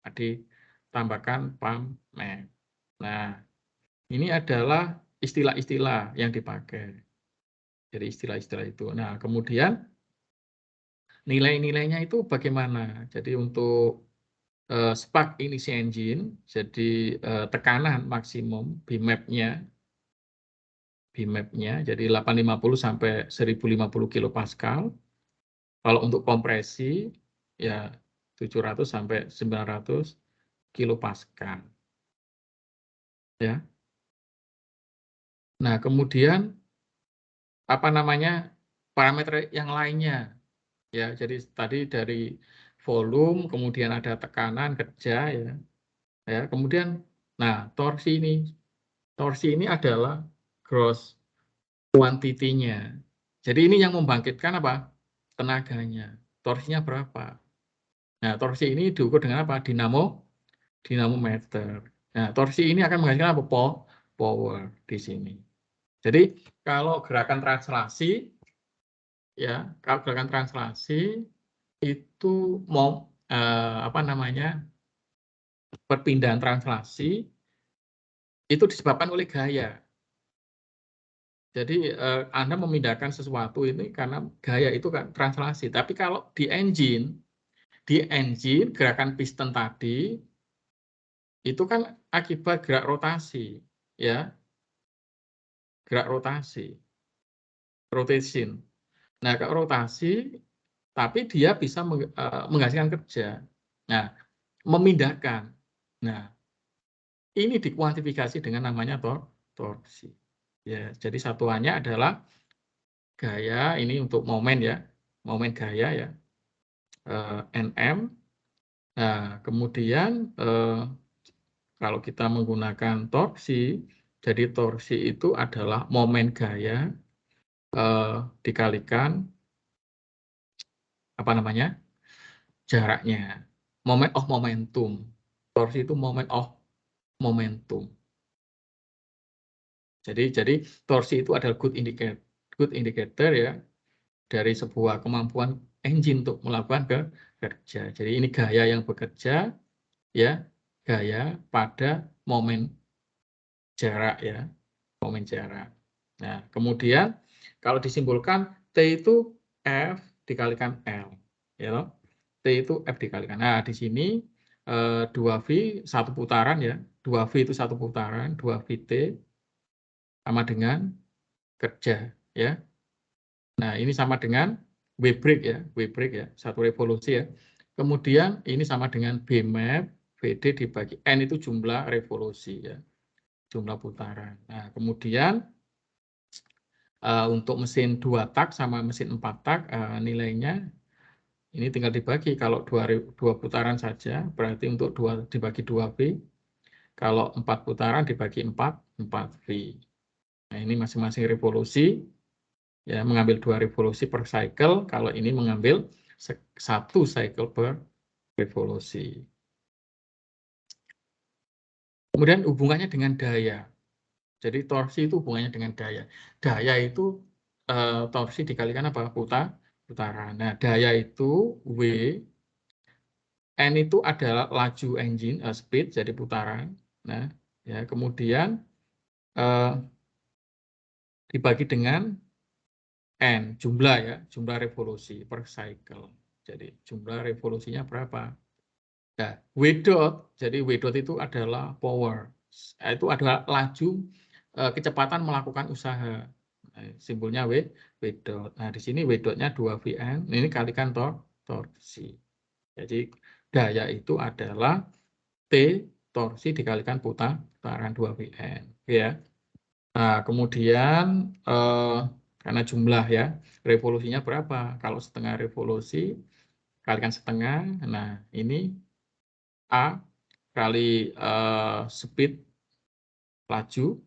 ditambahkan pump map. Nah, ini adalah istilah-istilah yang dipakai. Jadi istilah-istilah itu. Nah, kemudian nilai-nilainya itu bagaimana? Jadi untuk spark ignition engine, jadi tekanan maksimum Bmap-nya, jadi 850 sampai 1050 kilopascal. Kalau untuk kompresi ya 700 sampai 900 kilopascal. Ya. Nah, kemudian apa namanya parameter yang lainnya ya. Jadi tadi dari volume, kemudian ada tekanan kerja ya. Ya, kemudian nah torsi ini adalah gross quantity-nya. Jadi ini yang membangkitkan apa? Tenaganya. Torsinya berapa? Nah, torsi ini diukur dengan apa? Dinamometer. Nah, torsi ini akan menghasilkan apa? Power di sini. Jadi kalau gerakan translasi ya, kalau gerakan translasi itu mau apa namanya? Perpindahan translasi itu disebabkan oleh gaya. Jadi Anda memindahkan sesuatu ini karena gaya itu kan translasi. Tapi kalau di engine gerakan piston tadi itu kan akibat gerak rotasi, ya, gerak rotasi, rotation. Nah, kalau rotasi, tapi dia bisa menghasilkan kerja. Nah, memindahkan. Nah, ini dikuantifikasi dengan namanya torsi. Ya, jadi satuannya adalah gaya, ini untuk momen ya, momen gaya ya, Nm. Nah, kemudian kalau kita menggunakan torsi, jadi torsi itu adalah momen gaya dikalikan apa namanya jaraknya, moment of momentum. Torsi itu moment of momentum. Jadi torsi itu adalah good indicator ya dari sebuah kemampuan engine untuk melakukan kerja. Jadi ini gaya yang bekerja ya, gaya pada momen jarak ya, momen jarak. Nah, kemudian kalau disimbolkan T itu F dikalikan L ya. T itu F dikalikan. Nah, di sini 2V satu putaran ya. 2V itu satu putaran, 2VT sama dengan kerja ya. Nah, ini sama dengan W break ya, W break ya, satu revolusi ya. Kemudian ini sama dengan Bmap VD dibagi N itu jumlah revolusi ya, jumlah putaran. Nah, kemudian untuk mesin 2 tak sama mesin 4 tak nilainya ini tinggal dibagi. Kalau 2 putaran saja berarti untuk dibagi 2V. Kalau 4 putaran dibagi 4V. Nah, ini masing-masing revolusi ya, mengambil 2 revolusi per cycle. Kalau ini mengambil 1 cycle per revolusi. Kemudian hubungannya dengan daya. Jadi torsi itu hubungannya dengan daya. Daya itu torsi dikalikan apa? Putaran. Nah, daya itu W. N itu adalah laju engine, speed, jadi putaran. Nah, ya, kemudian dibagi dengan N, jumlah ya, jumlah revolusi per cycle. Jadi jumlah revolusinya berapa? Nah, W dot, jadi W dot itu adalah power. Itu adalah laju kecepatan melakukan usaha. Nah, simbolnya W dot. Nah, di sini W dotnya 2Vn, ini kalikan torsi. Jadi daya itu adalah T torsi dikalikan putaran 2Vn. Ya. Nah, kemudian karena jumlah ya, revolusinya berapa? Kalau setengah revolusi kalikan setengah. Nah, ini A kali speed laju,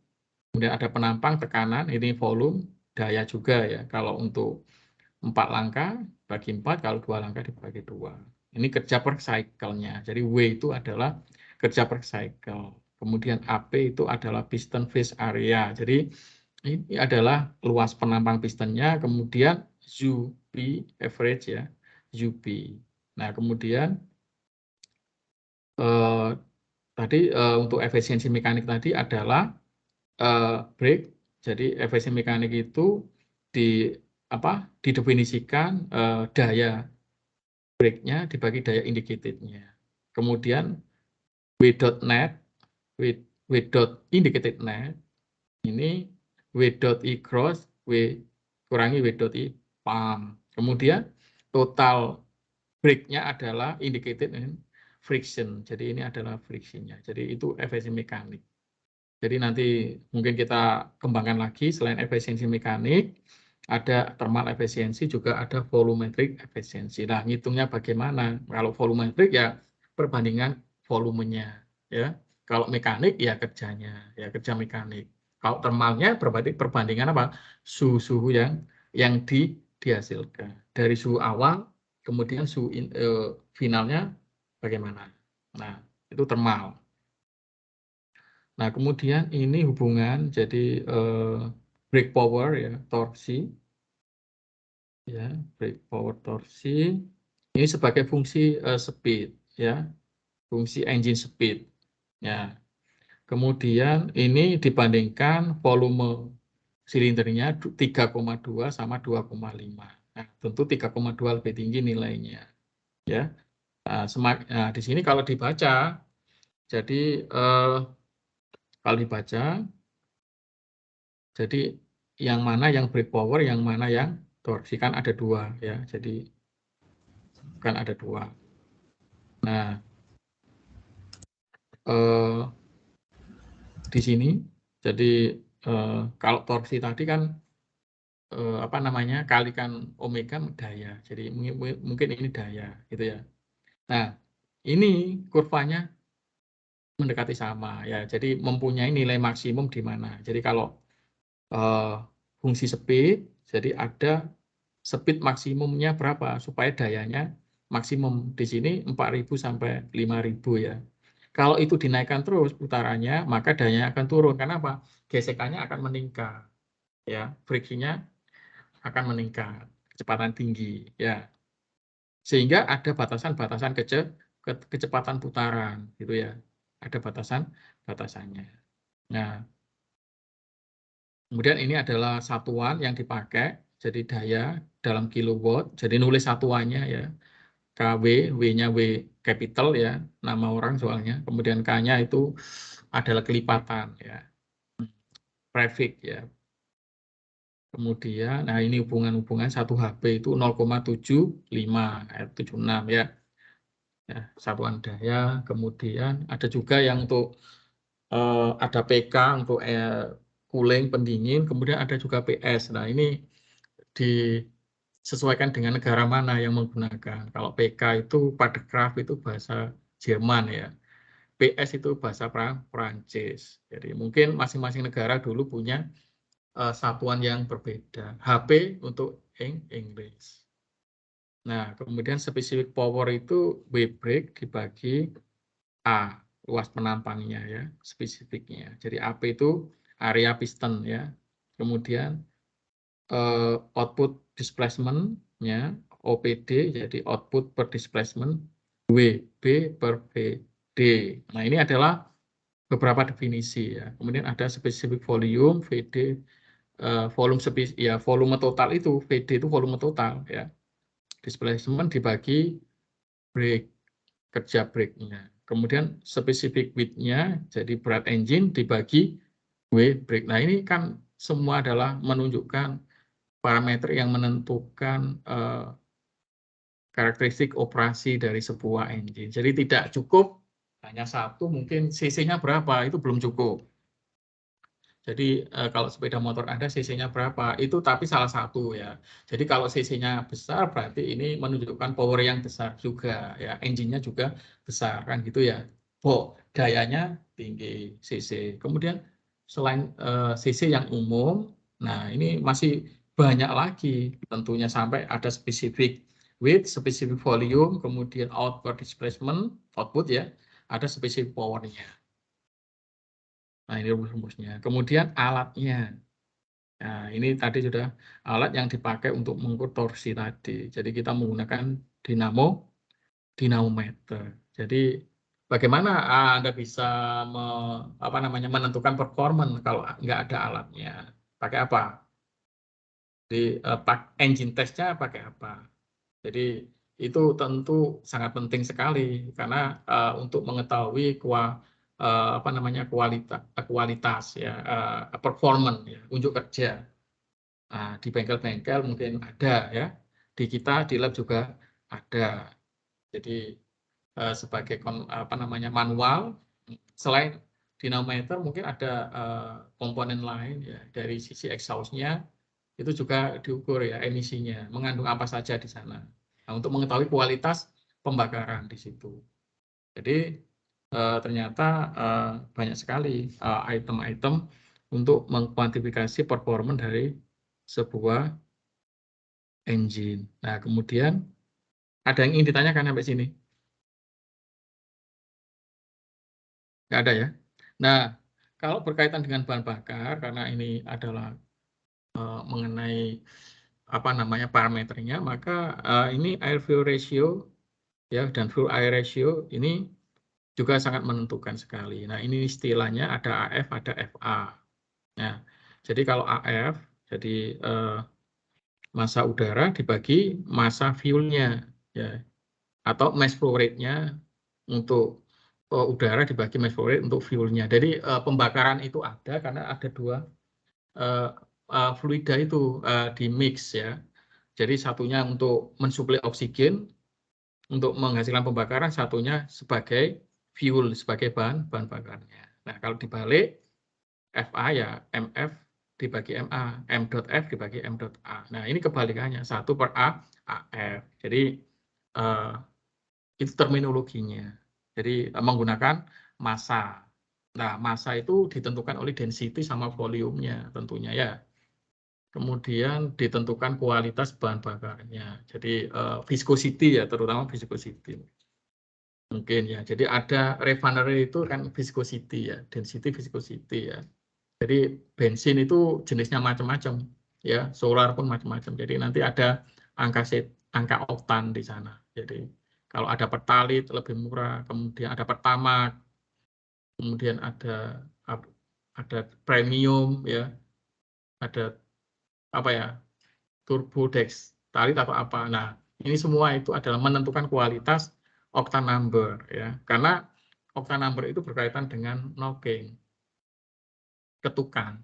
kemudian ada penampang tekanan, ini volume, daya juga ya. Kalau untuk 4 langkah bagi 4, kalau 2 langkah dibagi 2. Ini kerja per cycle-nya. Jadi W itu adalah kerja per cycle. Kemudian AP itu adalah piston phase area. Jadi ini adalah luas penampang pistonnya, kemudian UP average ya, UP. Nah, kemudian tadi untuk efisiensi mekanik tadi adalah brake. Jadi efisiensi mekanik itu didefinisikan daya brake-nya dibagi daya indicated-nya. Kemudian W dot net, W dot indicated net ini W dot I cross, W kurangi W dot I pump. Kemudian total brake-nya adalah indicated friction. Jadi ini adalah friction-nya. Jadi itu efisiensi mekanik. Jadi nanti mungkin kita kembangkan lagi selain efisiensi mekanik, ada thermal efisiensi, juga ada volumetric efisiensi. Nah, ngitungnya bagaimana? Kalau volumetric ya perbandingan volumenya, ya. Kalau mekanik ya kerjanya, ya kerja mekanik. Kalau thermalnya berarti perbandingan apa? Suhu yang dihasilkan dari suhu awal, kemudian suhu finalnya bagaimana. Nah, itu thermal. Nah, kemudian ini hubungan jadi break power ya, torsi ya, break power torsi ini sebagai fungsi speed ya, fungsi engine speed ya. Kemudian ini dibandingkan volume silindernya 3,2 sama 2,5. Nah, tentu 3,2 lebih tinggi nilainya ya. Nah, di sini kalau dibaca jadi kalau dibaca jadi yang mana yang break power, yang mana yang torsi, kan ada dua ya. Jadi kan ada dua. Nah, di sini jadi kalau torsi tadi kan apa namanya kalikan omega daya. Jadi mungkin ini daya gitu ya. Nah, ini kurvanya mendekati sama ya. Jadi mempunyai nilai maksimum di mana. Jadi kalau fungsi speed, jadi ada speed maksimumnya berapa supaya dayanya maksimum di sini 4.000 sampai 5.000 ya. Kalau itu dinaikkan terus putarannya, maka dayanya akan turun. Kenapa? Gesekannya akan meningkat, ya, friksinya akan meningkat, kecepatan tinggi, ya. Sehingga ada batasan-batasan kecepatan putaran, gitu ya. Ada batasannya. Nah, kemudian ini adalah satuan yang dipakai, jadi daya dalam kilowatt, jadi nulis satuannya ya, KW, W-nya W capital ya, nama orang soalnya, kemudian K-nya itu adalah kelipatan ya, prefix ya. Kemudian, nah ini hubungan-hubungan 1 HP itu 0,75, 76 ya. Ya, satuan daya, kemudian ada juga yang untuk ada PK untuk cooling pendingin, kemudian ada juga PS. Nah, ini disesuaikan dengan negara mana yang menggunakan. Kalau PK itu Padekraft itu bahasa Jerman ya. PS itu bahasa Prancis. Jadi mungkin masing-masing negara dulu punya satuan yang berbeda. HP untuk Inggris. Nah, kemudian specific power itu W brake dibagi A, luas penampangnya ya, spesifiknya. Jadi AP itu area piston ya. Kemudian output displacement-nya OPD, jadi output per displacement WB per VD. Nah, ini adalah beberapa definisi ya. Kemudian ada specific volume, VD, volume total itu, VD itu volume total ya. Displacement dibagi brake, kerja brake-nya. Kemudian specific width-nya, jadi berat engine dibagi W brake. Nah, ini kan semua adalah menunjukkan parameter yang menentukan karakteristik operasi dari sebuah engine. Jadi tidak cukup hanya satu, mungkin cc-nya berapa, itu belum cukup. Jadi kalau sepeda motor Anda cc-nya berapa, itu tapi salah satu ya. Jadi kalau cc-nya besar berarti ini menunjukkan power yang besar juga ya, engine-nya juga besar kan gitu ya. Dayanya tinggi cc. Kemudian selain cc yang umum, nah ini masih banyak lagi tentunya sampai ada spesifik width, spesifik volume, kemudian output displacement, output ya, ada spesifik power-nya. Nah, ini rumus-rumusnya. Kemudian alatnya. Nah, ini tadi sudah alat yang dipakai untuk mengukur torsi tadi. Jadi kita menggunakan dinamometer. Jadi bagaimana Anda bisa menentukan performance kalau nggak ada alatnya? Pakai apa? Di engine test-nya pakai apa? Jadi itu tentu sangat penting sekali karena untuk mengetahui kualitas ya, performance ya, unjuk kerja. Nah, di bengkel-bengkel mungkin ada ya, di kita di lab juga ada. Jadi sebagai manual, selain dinamometer mungkin ada komponen lain ya, dari sisi exhaust-nya itu juga diukur ya emisinya, mengandung apa saja di sana. Nah, untuk mengetahui kualitas pembakaran di situ. Jadi ternyata banyak sekali item-item untuk mengkuantifikasi performa dari sebuah engine. Nah, kemudian ada yang ingin ditanyakan sampai sini? Nggak ada ya? Nah, kalau berkaitan dengan bahan bakar, karena ini adalah mengenai apa namanya parameternya, maka ini air fuel ratio ya dan fuel air ratio ini juga sangat menentukan sekali. Nah, ini istilahnya ada AF, ada FA. Nah, jadi kalau AF, jadi massa udara dibagi massa fuelnya, ya, atau mass flow rate-nya untuk udara dibagi mass flow rate untuk fuelnya. Jadi pembakaran itu ada karena ada dua fluida itu di mix ya. Jadi satunya untuk mensuplai oksigen untuk menghasilkan pembakaran, satunya sebagai fuel, sebagai bahan bakarnya. Nah, kalau dibalik FA ya MF dibagi MA, M.F dibagi M.A. Nah, ini kebalikannya, 1 per A, AF. Jadi itu terminologinya. Jadi menggunakan massa. Nah, massa itu ditentukan oleh density sama volumenya tentunya ya. Kemudian ditentukan kualitas bahan bakarnya. Jadi viscosity ya, terutama viscosity. Mungkin ya. Jadi ada refinery itu kan viscosity ya, density viscosity ya. Jadi bensin itu jenisnya macam-macam ya, solar pun macam-macam. Jadi nanti ada angka oktan di sana. Jadi kalau ada pertalite lebih murah, kemudian ada pertamax, kemudian ada premium ya, ada apa ya, turbo dextylate atau apa. Nah, ini semua itu adalah menentukan kualitas octane number ya. Karena octane number itu berkaitan dengan knocking, ketukan.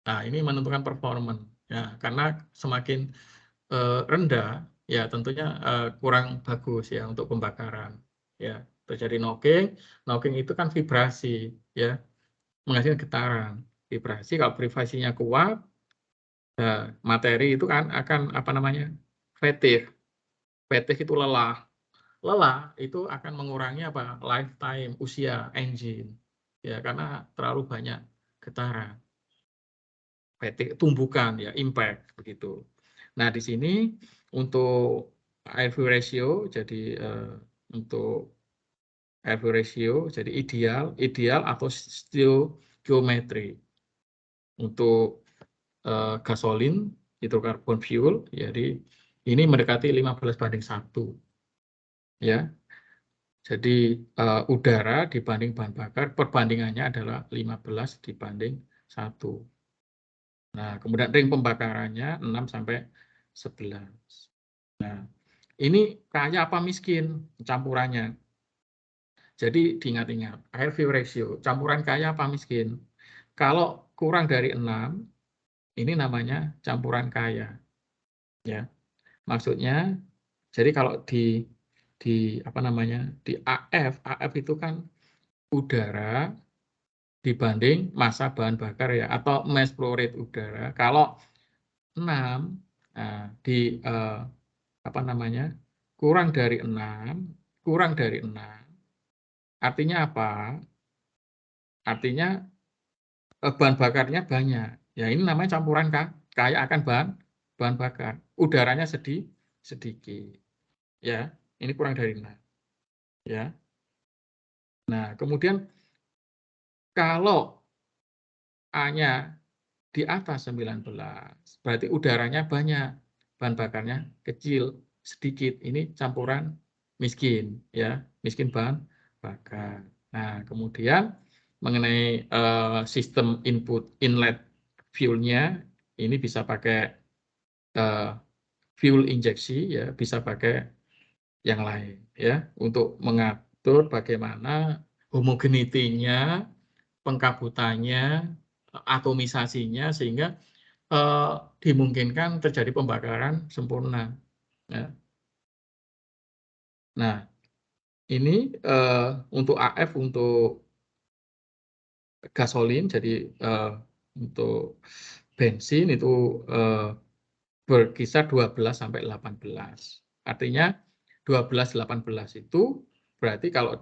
Nah, ini menentukan performa ya, karena semakin rendah ya tentunya kurang bagus ya untuk pembakaran. Ya, terjadi knocking itu kan vibrasi ya, menghasilkan getaran. Vibrasi kalau vibrasinya kuat, materi itu kan akan apa namanya? Fatigue. Fatigue itu lelah. Lelah itu akan mengurangi apa? Lifetime usia engine. Ya, karena terlalu banyak getaran. Fatigue tumbukan ya, impact begitu. Nah, di sini untuk air fuel ratio jadi untuk air fuel ratio jadi ideal atau stoichiometry. Untuk gasolin hidrokarbon fuel jadi ini mendekati 15:1 ya. Jadi udara dibanding bahan bakar perbandingannya adalah 15:1. Nah, kemudian ring pembakarannya 6-11. Nah, ini kaya apa miskin campurannya. Jadi diingat-ingat, air fuel ratio, campuran kaya apa miskin. Kalau kurang dari 6, ini namanya campuran kaya. Ya. Maksudnya, jadi kalau di apa namanya? Di AF itu kan udara dibanding massa bahan bakar ya, atau mass flow rate udara. Kalau 6 di apa namanya? Kurang dari 6 artinya apa? Artinya bahan bakarnya banyak. Ya ini namanya campuran kaya akan bahan bakar. Udaranya sedikit. Ya, ini kurang dari 6. Ya. Nah, kemudian kalau A-nya di atas 19, berarti udaranya banyak, bahan bakarnya kecil, sedikit. Ini campuran miskin, ya, miskin bahan bakar. Nah, kemudian mengenai sistem inlet fuel-nya, ini bisa pakai fuel injeksi, ya, bisa pakai yang lain, ya, untuk mengatur bagaimana homogeneity-nya, pengkabutannya, atomisasinya sehingga dimungkinkan terjadi pembakaran sempurna. Ya. Nah, ini untuk AF untuk gasolin, jadi untuk bensin itu berkisar 12 sampai 18. Artinya 12-18 itu berarti kalau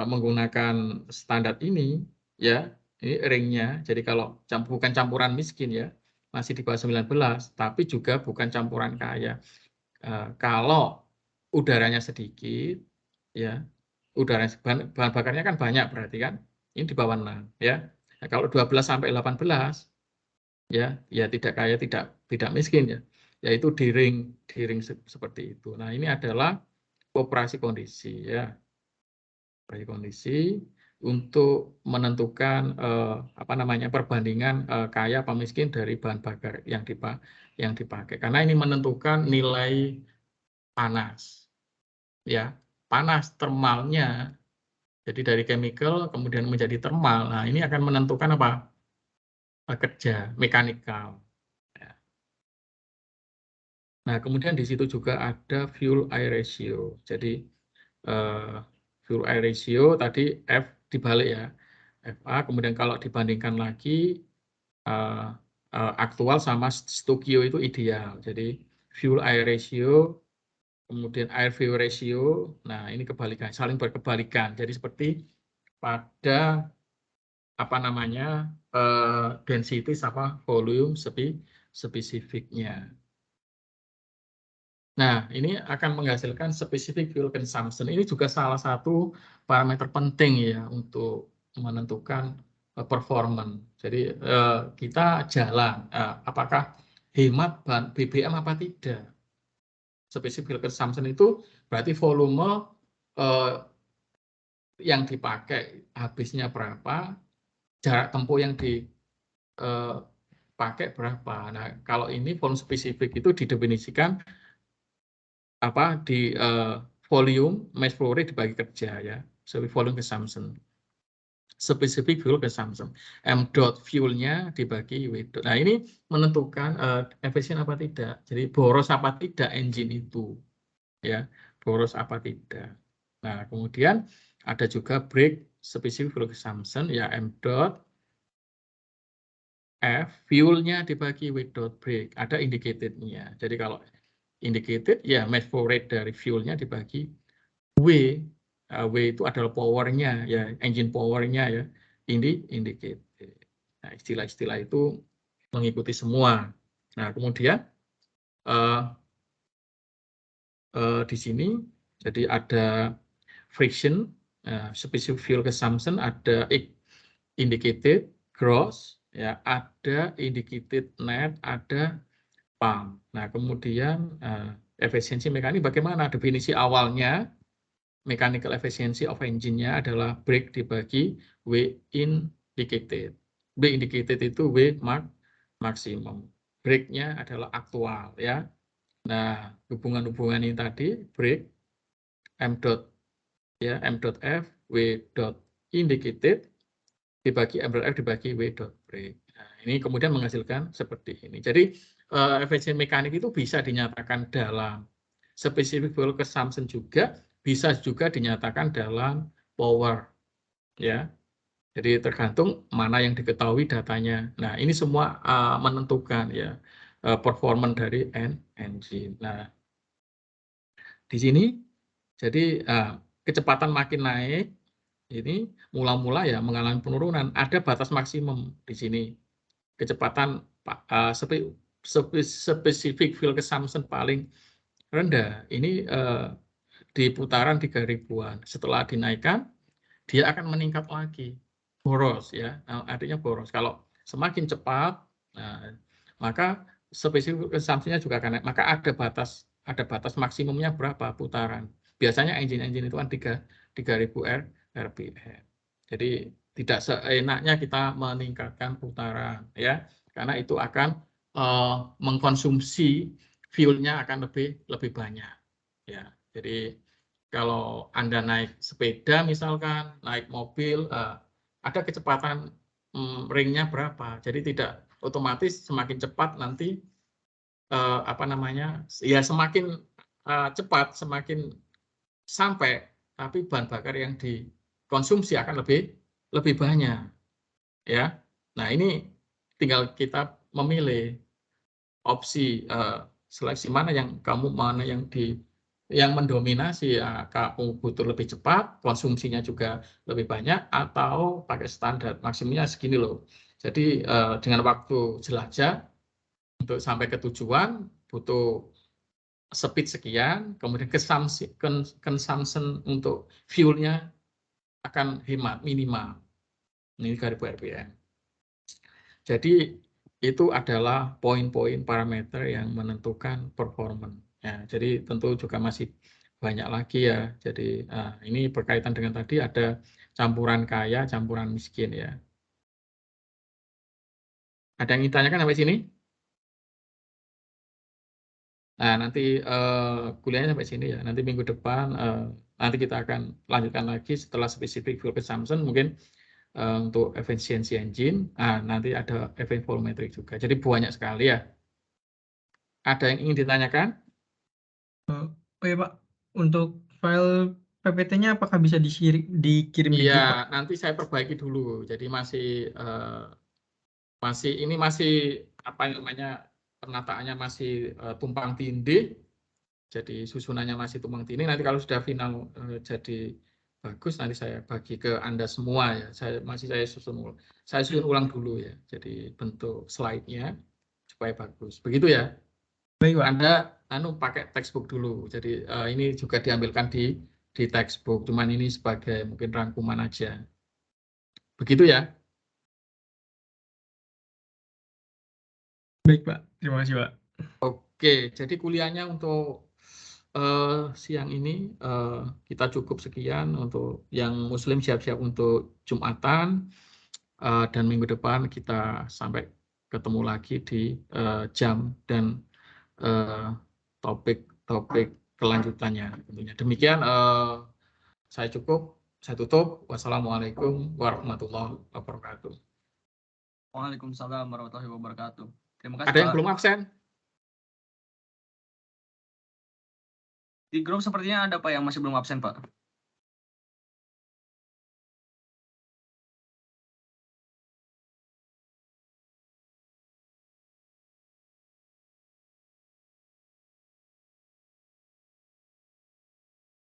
menggunakan standar ini, ya, ini ringnya. Jadi kalau bukan campuran miskin ya, masih di bawah 19, tapi juga bukan campuran kaya. Kalau udaranya sedikit, ya, bahan bakarnya kan banyak berarti kan, ini di bawah 6 ya. Nah, kalau 12 sampai 18 ya tidak kaya tidak miskin ya, yaitu di ring seperti itu. Nah, ini adalah operasi kondisi ya. Operasi kondisi untuk menentukan perbandingan kaya apa miskin dari bahan bakar yang dipakai. Karena ini menentukan nilai panas. Ya, panas termalnya. Jadi dari chemical kemudian menjadi thermal. Nah, ini akan menentukan apa? Kerja mekanikal. Ya. Nah, kemudian di situ juga ada fuel air ratio. Jadi fuel air ratio tadi F dibalik ya. FA, kemudian kalau dibandingkan lagi aktual sama Stokio itu ideal. Jadi fuel air ratio, kemudian air fuel ratio, nah ini kebalikan, saling berkebalikan. Jadi seperti pada density sama volume spesifiknya. Nah, ini akan menghasilkan specific fuel consumption. Ini juga salah satu parameter penting ya untuk menentukan performance. Jadi kita jalan, apakah hemat bahan BBM apa tidak. Specific fuel consumption itu berarti volume yang dipakai habisnya berapa, jarak tempuh yang dipakai berapa. Nah, kalau ini volume spesifik itu didefinisikan di volume mass flow rate dibagi kerja ya, so volume consumption, specific fuel consumption, m dot fuelnya dibagi w dot. Nah, ini menentukan efisien apa tidak, jadi boros apa tidak engine itu ya, boros apa tidak. Nah, kemudian ada juga brake specific fuel consumption ya, m dot f fuelnya dibagi w dot brake, ada indicatednya. Jadi kalau indicated ya mass flow rate dari fuelnya dibagi W. W itu adalah powernya ya, engine powernya ya, indicated. Nah, istilah-istilah itu mengikuti semua. Nah, kemudian di sini jadi ada friction, specific fuel consumption, ada indicated gross ya, ada indicated net, ada pump. Nah, kemudian efisiensi mekanik bagaimana? Definisi awalnya mechanical efficiency of engine-nya adalah brake dibagi W indicated. W indicated itu W maksimum. Brake-nya adalah aktual ya. Nah, hubungan-hubungan ini tadi brake m dot ya, m dot F W dot indicated dibagi m dot F dibagi W dot brake. Nah, ini kemudian menghasilkan seperti ini. Jadi efisien mekanik itu bisa dinyatakan dalam specific fuel consumption, juga bisa juga dinyatakan dalam power ya. Jadi tergantung mana yang diketahui datanya. Nah, ini semua menentukan ya performance dari engine. Nah, di sini jadi kecepatan makin naik, ini mula-mula ya mengalami penurunan. Ada batas maksimum di sini. Kecepatan spesifik fuel consumption paling rendah ini di putaran 3000-an. Setelah dinaikkan, dia akan meningkat lagi. Boros ya. Nah, artinya boros. Kalau semakin cepat, nah, maka spesifik consumption-nya juga akan naik. Maka ada batas maksimumnya berapa putaran. Biasanya engine-engine itu kan 3000 rpm. Jadi tidak seenaknya kita meningkatkan putaran ya, karena itu akan mengkonsumsi fuel-nya akan lebih banyak ya. Jadi kalau Anda naik sepeda misalkan, naik mobil, ada kecepatan ringnya berapa. Jadi tidak otomatis semakin cepat nanti ya semakin cepat semakin sampai, tapi bahan bakar yang dikonsumsi akan lebih banyak ya. Nah, ini tinggal kita memilih opsi seleksi mana yang yang mendominasi, ya, kamu butuh lebih cepat, konsumsinya juga lebih banyak, atau pakai standar maksimumnya segini loh. Jadi dengan waktu jelajah untuk sampai ke tujuan butuh speed sekian, kemudian consumption untuk fuelnya akan hemat minimal. Ini 3000 rpm. Jadi itu adalah poin-poin parameter yang menentukan performance. Ya, jadi tentu juga masih banyak lagi ya. Jadi ini berkaitan dengan tadi ada campuran kaya, campuran miskin ya. Ada yang ditanyakan sampai sini? Nah, nanti kuliahnya sampai sini ya. Nanti minggu depan nanti kita akan lanjutkan lagi setelah spesifik fuel consumption mungkin untuk efisiensi engine. Nanti ada event volumetric juga. Jadi banyak sekali ya. Ada yang ingin ditanyakan? Oh ya Pak, untuk file PPT-nya apakah bisa dikirim di grup Pak? Iya, nanti saya perbaiki dulu. Jadi masih apa namanya, penataannya masih tumpang tindih. Jadi susunannya masih tumpang tindih. Nanti kalau sudah final jadi bagus, nanti saya bagi ke Anda semua ya. Saya susun ulang dulu ya. Jadi bentuk slide-nya supaya bagus. Begitu ya. Baik Pak. Anda pakai textbook dulu. Jadi ini juga diambilkan di textbook. Cuman ini sebagai mungkin rangkuman aja. Begitu ya. Baik Pak, terima kasih Pak. Oke, jadi kuliahnya untuk siang ini kita cukup sekian. Untuk yang Muslim siap-siap untuk Jumatan, dan minggu depan kita sampai ketemu lagi di jam dan topik kelanjutannya tentunya. Demikian saya tutup. Wassalamualaikum warahmatullahi wabarakatuh. Waalaikumsalam warahmatullahi wabarakatuh. Terima kasih Ada yang Pak. belum absen? Di grup sepertinya ada Pak yang masih belum absen Pak.